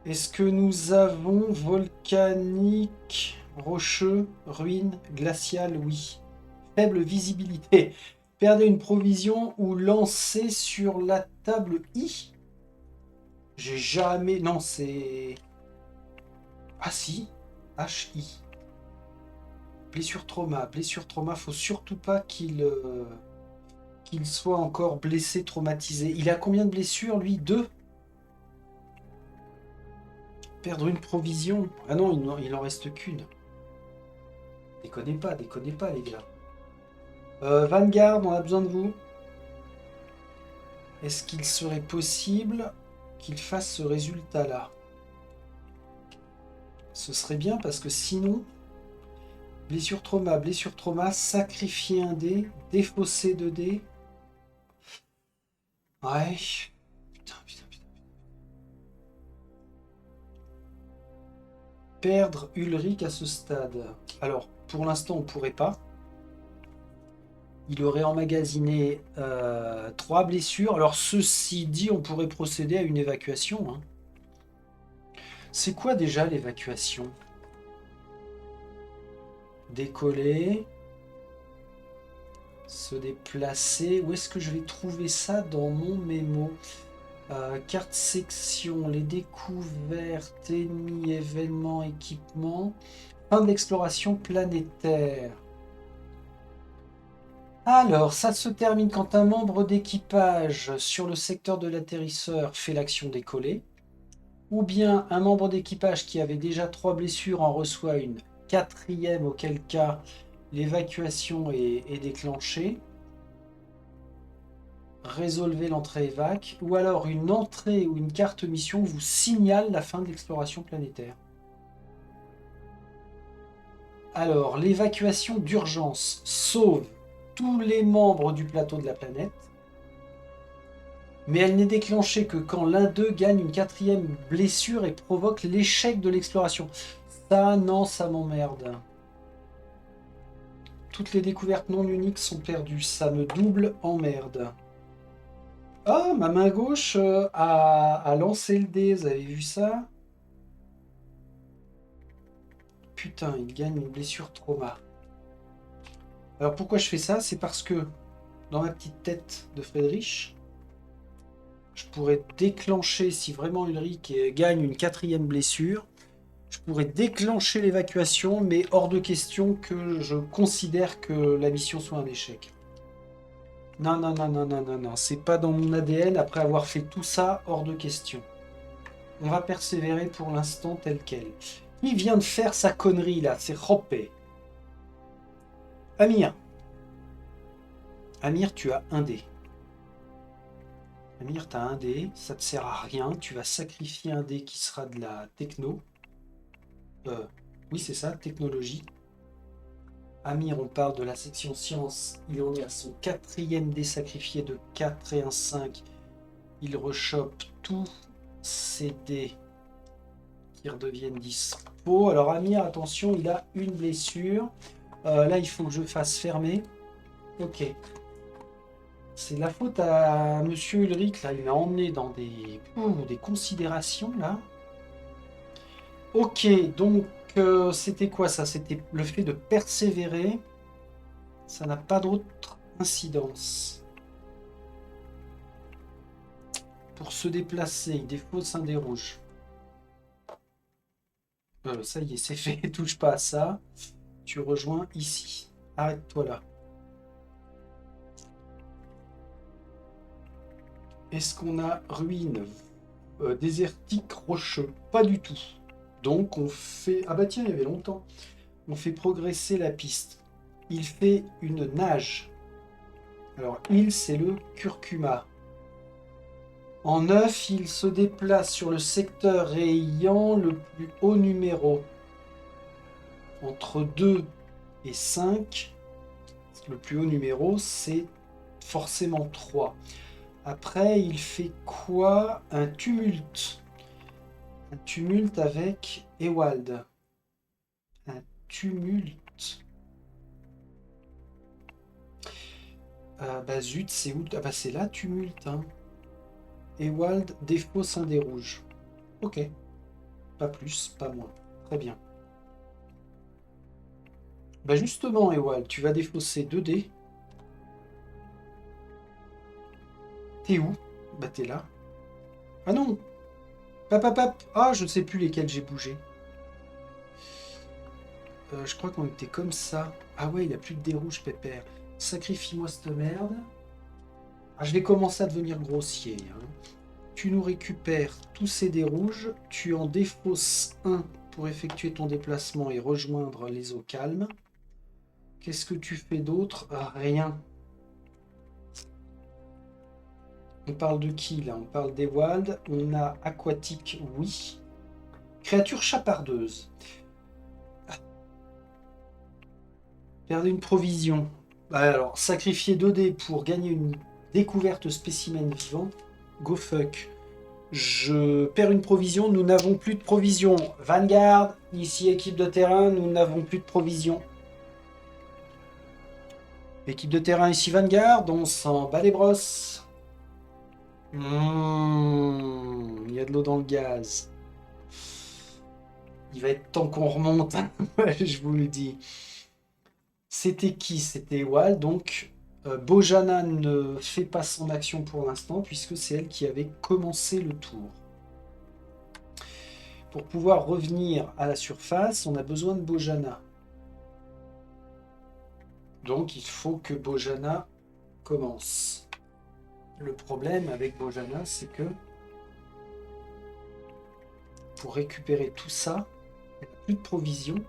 Est-ce que nous avons volcanique, rocheux, ruine, glacial? Oui. Faible visibilité. Perdez une provision ou lancez sur la table I. J'ai jamais... Non, c'est... Ah si. HI. Blessure trauma. Blessure trauma, faut surtout pas qu'il soit encore blessé, traumatisé. Il a combien de blessures, lui? 2? Perdre une provision? Ah non, il en reste qu'une. Déconnez pas, les gars. Vanguard, on a besoin de vous. Est-ce qu'il serait possible qu'il fasse ce résultat-là? Ce serait bien parce que sinon, blessure trauma, sacrifier un dé, défausser 2 dés. Ouais. Putain, putain, putain. Perdre Ulrich à ce stade. Alors, pour l'instant, on pourrait pas. Il aurait emmagasiné 3 blessures. Alors, ceci dit, on pourrait procéder à une évacuation, hein. C'est quoi déjà l'évacuation? Décoller. Se déplacer. Où est-ce que je vais trouver ça dans mon mémo? Carte section, les découvertes, ennemis, événements, équipements. Fin de l'exploration planétaire. Alors, ça se termine quand un membre d'équipage sur le secteur de l'atterrisseur fait l'action décoller. Ou bien un membre d'équipage qui avait déjà 3 blessures en reçoit une 4e, auquel cas l'évacuation est déclenchée. Résolvez l'entrée évac. Ou alors une entrée ou une carte mission vous signale la fin de l'exploration planétaire. Alors, l'évacuation d'urgence sauve tous les membres du plateau de la planète. Mais elle n'est déclenchée que quand l'un d'eux gagne une 4e blessure et provoque l'échec de l'exploration. Ça, non, ça m'emmerde. Toutes les découvertes non uniques sont perdues. Ça me double emmerde. Ah, ma main gauche a lancé le dé. Vous avez vu ça? Putain, il gagne une blessure trauma. Alors pourquoi je fais ça? C'est parce que dans ma petite tête de Friedrich, je pourrais déclencher, si vraiment Ulrich gagne une 4e blessure, je pourrais déclencher l'évacuation, mais hors de question que je considère que la mission soit un échec. Non, non, non, non, non, non, non, c'est pas dans mon ADN. Après avoir fait tout ça, hors de question. On va persévérer pour l'instant tel quel. Qui vient de faire sa connerie là? C'est Hoppe. Amir. Amir, tu as un dé. Amir, tu as un dé. Ça te sert à rien. Tu vas sacrifier un dé qui sera de la techno. Oui, c'est ça, technologie. Amir, on parle de la section science. Il en est à son 4e dé sacrifié de 4 et un 5. Il rechoppe tous ses dés qui redeviennent dispo. Alors Amir, attention, il a une blessure. Là, il faut que je fasse fermer. Ok. C'est la faute à Monsieur Ulrich, là. Il m'a emmené dans des considérations, là. Ok, donc c'était quoi ça? C'était le fait de persévérer. Ça n'a pas d'autre incidence. Pour se déplacer, il défausse un dé rouge. Ça y est, c'est fait. Touche pas à ça. Tu rejoins ici. Arrête-toi là. Est-ce qu'on a ruine désertique rocheux? Pas du tout. Donc on fait... Ah bah tiens, il y avait longtemps. On fait progresser la piste. Il fait une nage. Alors, il, c'est le curcuma. En 9, il se déplace sur le secteur ayant le plus haut numéro. Entre 2 et 5, le plus haut numéro, c'est forcément 3. Après, il fait quoi? Un tumulte. Un tumulte avec Ewald. Un tumulte. Bah zut, c'est où? Ah bah c'est là, tumulte. Hein. Ewald défausse un dé rouge. Ok. Pas plus, pas moins. Très bien. Bah justement, Ewald, tu vas défausser 2 dés. T'es où? Bah t'es là. Ah non! Pap, pap, pap. Ah, je ne sais plus lesquels j'ai bougé. Je crois qu'on était comme ça. Ah ouais, il a plus de dés rouges, pépère. Sacrifie-moi cette merde. Ah, je vais commencer à devenir grossier. Hein. Tu nous récupères tous ces dés rouges. Tu en défausses un pour effectuer ton déplacement et rejoindre les eaux calmes. Qu'est-ce que tu fais d'autre? Rien. On parle de qui là? On parle d'Ewald. On a aquatique, oui. Créature chapardeuse. Perdre une provision. Alors, sacrifier 2 dés pour gagner une découverte spécimen vivant. Go fuck. Je perds une provision, nous n'avons plus de provision. Vanguard, ici équipe de terrain, nous n'avons plus de provision. Équipe de terrain, ici Vanguard, on s'en bat les brosses. Il y a de l'eau dans le gaz. Il va être temps qu'on remonte, je vous le dis. C'était qui? C'était Wal, donc Bojana ne fait pas son action pour l'instant, puisque c'est elle qui avait commencé le tour. Pour pouvoir revenir à la surface, on a besoin de Bojana. Donc il faut que Bojana commence. Le problème avec Bojana, c'est que pour récupérer tout ça, elle n'a plus de provisions,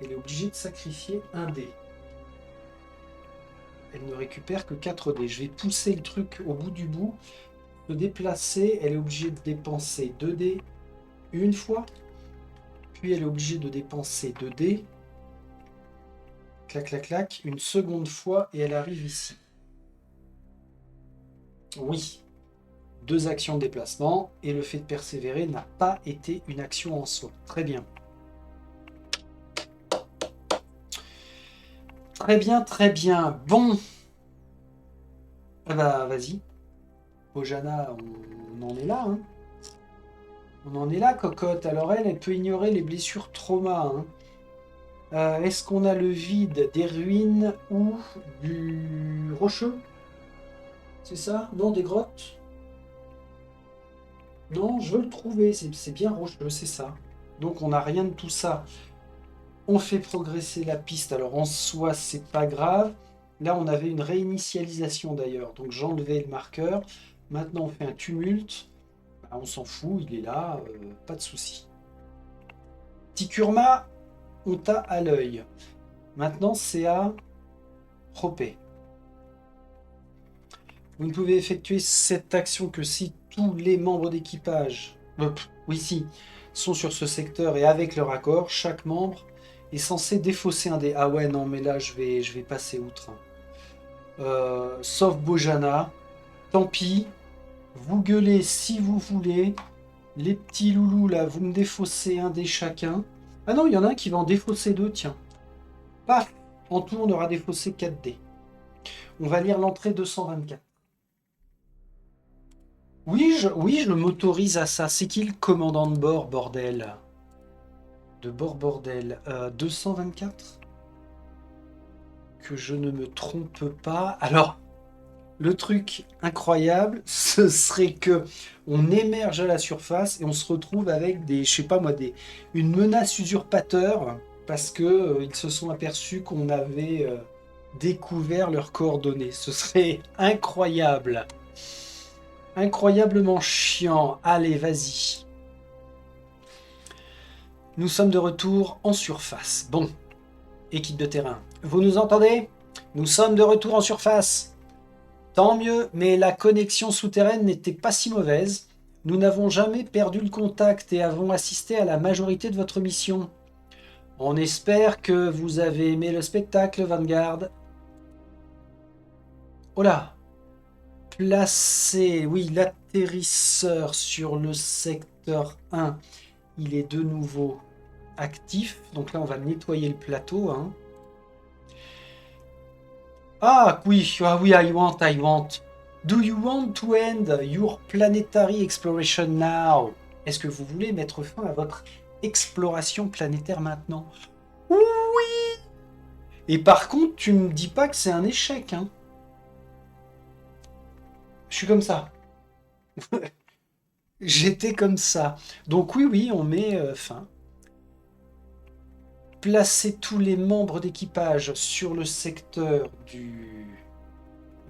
elle est obligée de sacrifier un dé. Elle ne récupère que 4 dés. Je vais pousser le truc au bout du bout. Se déplacer, elle est obligée de dépenser 2 dés une fois. Puis elle est obligée de dépenser 2 dés. Clac, clac, clac. Une seconde fois et elle arrive ici. Oui. 2 actions de déplacement. Et le fait de persévérer n'a pas été une action en soi. Très bien. Très bien, très bien. Bon. Ah bah, vas-y. Bojana, on en est là. Hein. On en est là, cocotte. Alors elle peut ignorer les blessures trauma. Hein. Est-ce qu'on a le vide des ruines ou du rocheux? C'est ça? Non, des grottes? Non, je veux le trouver. C'est bien rocheux, c'est ça. Donc on n'a rien de tout ça. On fait progresser la piste. Alors en soi, c'est pas grave. Là, on avait une réinitialisation d'ailleurs. Donc j'enlevais le marqueur. Maintenant, on fait un tumulte. Bah, on s'en fout, il est là. Pas de souci. Tikurma, on t'a à l'œil. Maintenant, c'est à Hropé. Vous ne pouvez effectuer cette action que si tous les membres d'équipage, oui, si, sont sur ce secteur et avec leur accord, chaque membre est censé défausser un dé. Ah ouais, non, mais là, je vais passer outre. Sauf Bojana. Tant pis. Vous gueulez si vous voulez. Les petits loulous, là, vous me défaussez un dé chacun. Ah non, il y en a un qui va en défausser 2, tiens. Paf! En tout, on aura défaussé 4 dés. On va lire l'entrée 224. Oui, je m'autorise à ça. C'est qui le commandant de bord, bordel? De bord, bordel. 224? Que je ne me trompe pas. Alors, le truc incroyable, ce serait que on émerge à la surface et on se retrouve avec des, je sais pas moi, une menace usurpateur parce que ils se sont aperçus qu'on avait découvert leurs coordonnées. Ce serait incroyable. incroyablement chiant. Allez, vas-y. Nous sommes de retour en surface. Bon, équipe de terrain, vous nous entendez? Nous sommes de retour en surface. Tant mieux, mais la connexion souterraine n'était pas si mauvaise. Nous n'avons jamais perdu le contact et avons assisté à la majorité de votre mission. On espère que vous avez aimé le spectacle, Vanguard. Oh là! Placer, oui, l'atterrisseur sur le secteur 1. Il est de nouveau actif. Donc là, on va nettoyer le plateau. Hein. Ah oui, I want. Do you want to end your planetary exploration now? Est-ce que vous voulez mettre fin à votre exploration planétaire maintenant? Oui! Et par contre, tu me dis pas que c'est un échec, hein? Je suis comme ça. J'étais comme ça. Donc oui, on met fin. Placez tous les membres d'équipage sur le secteur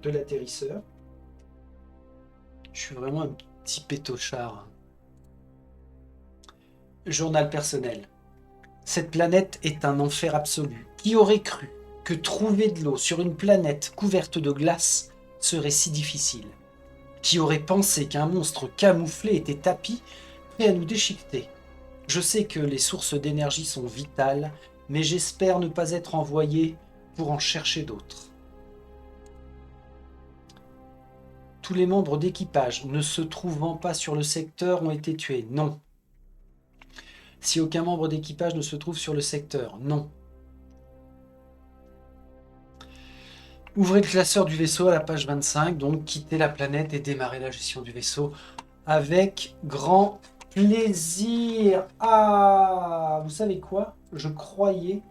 de l'atterrisseur. Je suis vraiment un petit pétochard. Journal personnel. Cette planète est un enfer absolu. Qui aurait cru que trouver de l'eau sur une planète couverte de glace serait si difficile? Qui aurait pensé qu'un monstre camouflé était tapis, prêt à nous déchiqueter? Je sais que les sources d'énergie sont vitales, mais j'espère ne pas être envoyé pour en chercher d'autres. Tous les membres d'équipage ne se trouvant pas sur le secteur ont été tués. Non. Si aucun membre d'équipage ne se trouve sur le secteur, non. Ouvrez le classeur du vaisseau à la page 25, donc quittez la planète et démarrez la gestion du vaisseau avec grand plaisir. Ah, vous savez quoi? Je croyais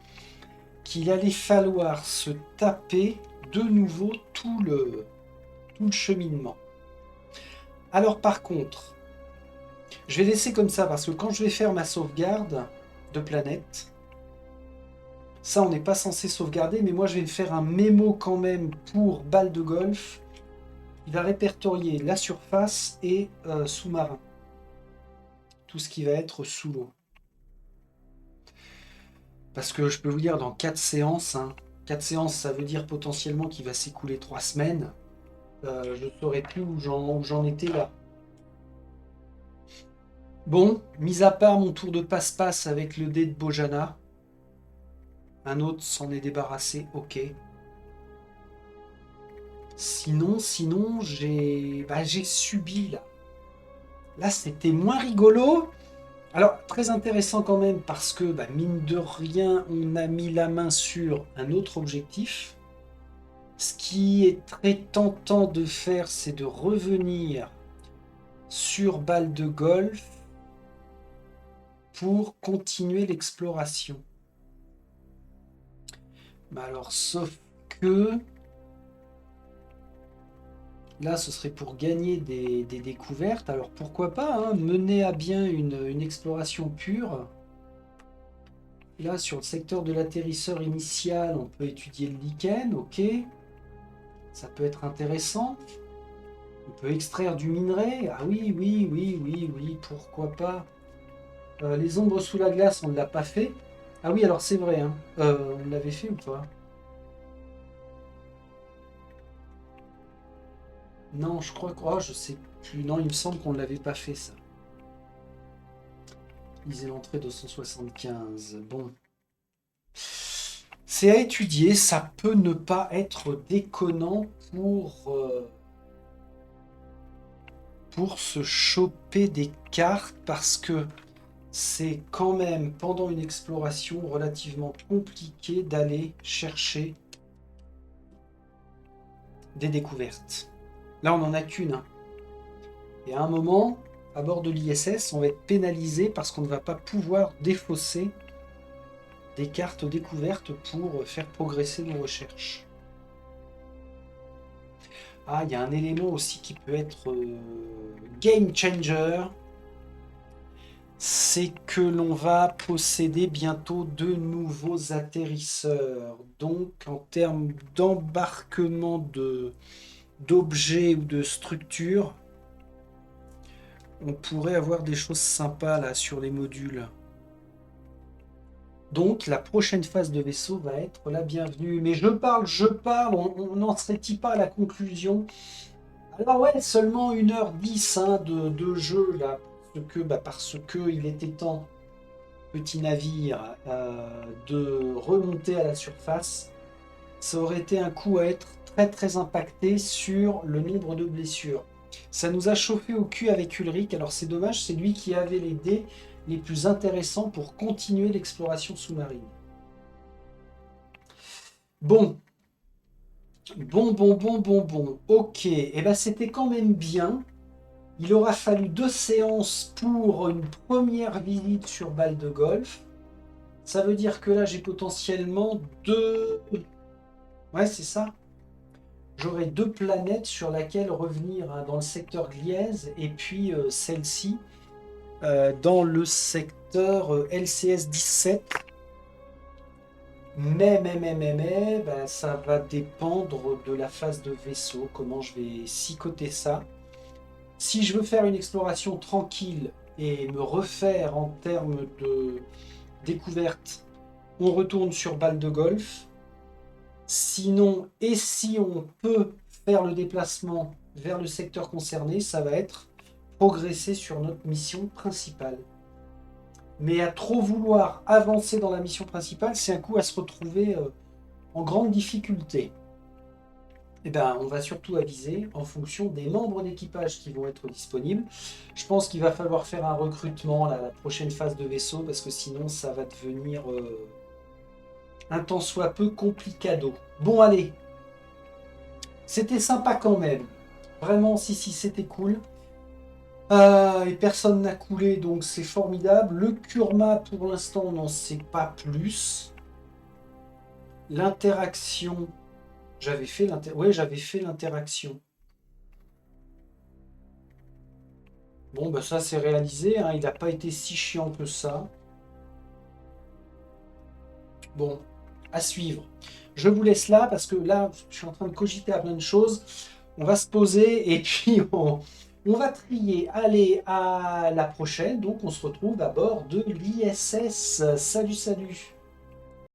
qu'il allait falloir se taper de nouveau tout le cheminement. Alors par contre, je vais laisser comme ça parce que quand je vais faire ma sauvegarde de planète, ça on n'est pas censé sauvegarder, mais moi je vais faire un mémo quand même pour balle de golf. Il va répertorier la surface et sous-marin. Tout ce qui va être sous l'eau. Parce que je peux vous dire, dans 4 séances, 4 séances, ça veut dire potentiellement qu'il va s'écouler 3 semaines. Je ne saurais plus où j'en étais là. Bon, mis à part mon tour de passe-passe avec le dé de Bojana, un autre s'en est débarrassé, ok. Sinon, j'ai subi là. Là, c'était moins rigolo. Alors, très intéressant quand même parce que, mine de rien, on a mis la main sur un autre objectif. Ce qui est très tentant de faire, c'est de revenir sur balle de golf pour continuer l'exploration. Alors, sauf que là, ce serait pour gagner des découvertes. Alors, pourquoi pas mener à bien une exploration pure. Là, sur le secteur de l'atterrisseur initial, on peut étudier le lichen, ok. Ça peut être intéressant. On peut extraire du minerai. Ah oui, pourquoi pas. Les ombres sous la glace, on ne l'a pas fait. Ah oui, alors c'est vrai. On l'avait fait ou pas? Non, je crois que... Oh, je sais plus. Non, il me semble qu'on ne l'avait pas fait, ça. Lisez l'entrée 275. Bon. C'est à étudier. Ça peut ne pas être déconnant pour se choper des cartes parce que c'est quand même, pendant une exploration, relativement compliqué d'aller chercher des découvertes. Là, on n'en a qu'une. Et à un moment, à bord de l'ISS, on va être pénalisé parce qu'on ne va pas pouvoir défausser des cartes découvertes pour faire progresser nos recherches. Ah, il y a un élément aussi qui peut être game changer. C'est que l'on va posséder bientôt 2 nouveaux atterrisseurs. Donc, en termes d'embarquement d'objets ou de structures, on pourrait avoir des choses sympas là sur les modules. Donc la prochaine phase de vaisseau va être la bienvenue. Mais je parle, on n'en serait-il pas à la conclusion? Alors ouais, seulement 1h10 hein, de jeu là, parce que il était temps, petit navire, de remonter à la surface. Ça aurait été un coup à être très très impacté sur le nombre de blessures. Ça nous a chauffé au cul avec Ulrich, alors c'est dommage, c'est lui qui avait les dés les plus intéressants pour continuer l'exploration sous-marine. Bon, bon. Ok, et ben c'était quand même bien. Il aura fallu 2 séances pour une première visite sur balle de golf. Ça veut dire que là, j'ai potentiellement deux... Ouais, c'est ça. J'aurai 2 planètes sur laquelle revenir hein, dans le secteur Gliese et puis celle-ci dans le secteur LCS 17. Mais, bah, ça va dépendre de la phase de vaisseau, comment je vais sicoter ça. Si je veux faire une exploration tranquille et me refaire en termes de découverte, on retourne sur balle de golf. Sinon, et si on peut faire le déplacement vers le secteur concerné, ça va être progresser sur notre mission principale. Mais à trop vouloir avancer dans la mission principale, c'est un coup à se retrouver en grande difficulté. Eh ben, on va surtout aviser en fonction des membres d'équipage qui vont être disponibles. Je pense qu'il va falloir faire un recrutement à la prochaine phase de vaisseau parce que sinon ça va devenir un tant soit peu complicado. Bon allez, c'était sympa quand même. Vraiment, si, c'était cool. Et personne n'a coulé, donc c'est formidable. Le Kurma, pour l'instant, on n'en sait pas plus. L'interaction, j'avais fait l'interaction. Bon, bah ça c'est réalisé, hein, il n'a pas été si chiant que ça. Bon, à suivre. Je vous laisse là parce que là, je suis en train de cogiter à plein de choses. On va se poser et puis on va trier. Allez, à la prochaine. Donc on se retrouve à bord de l'ISS. Salut, salut.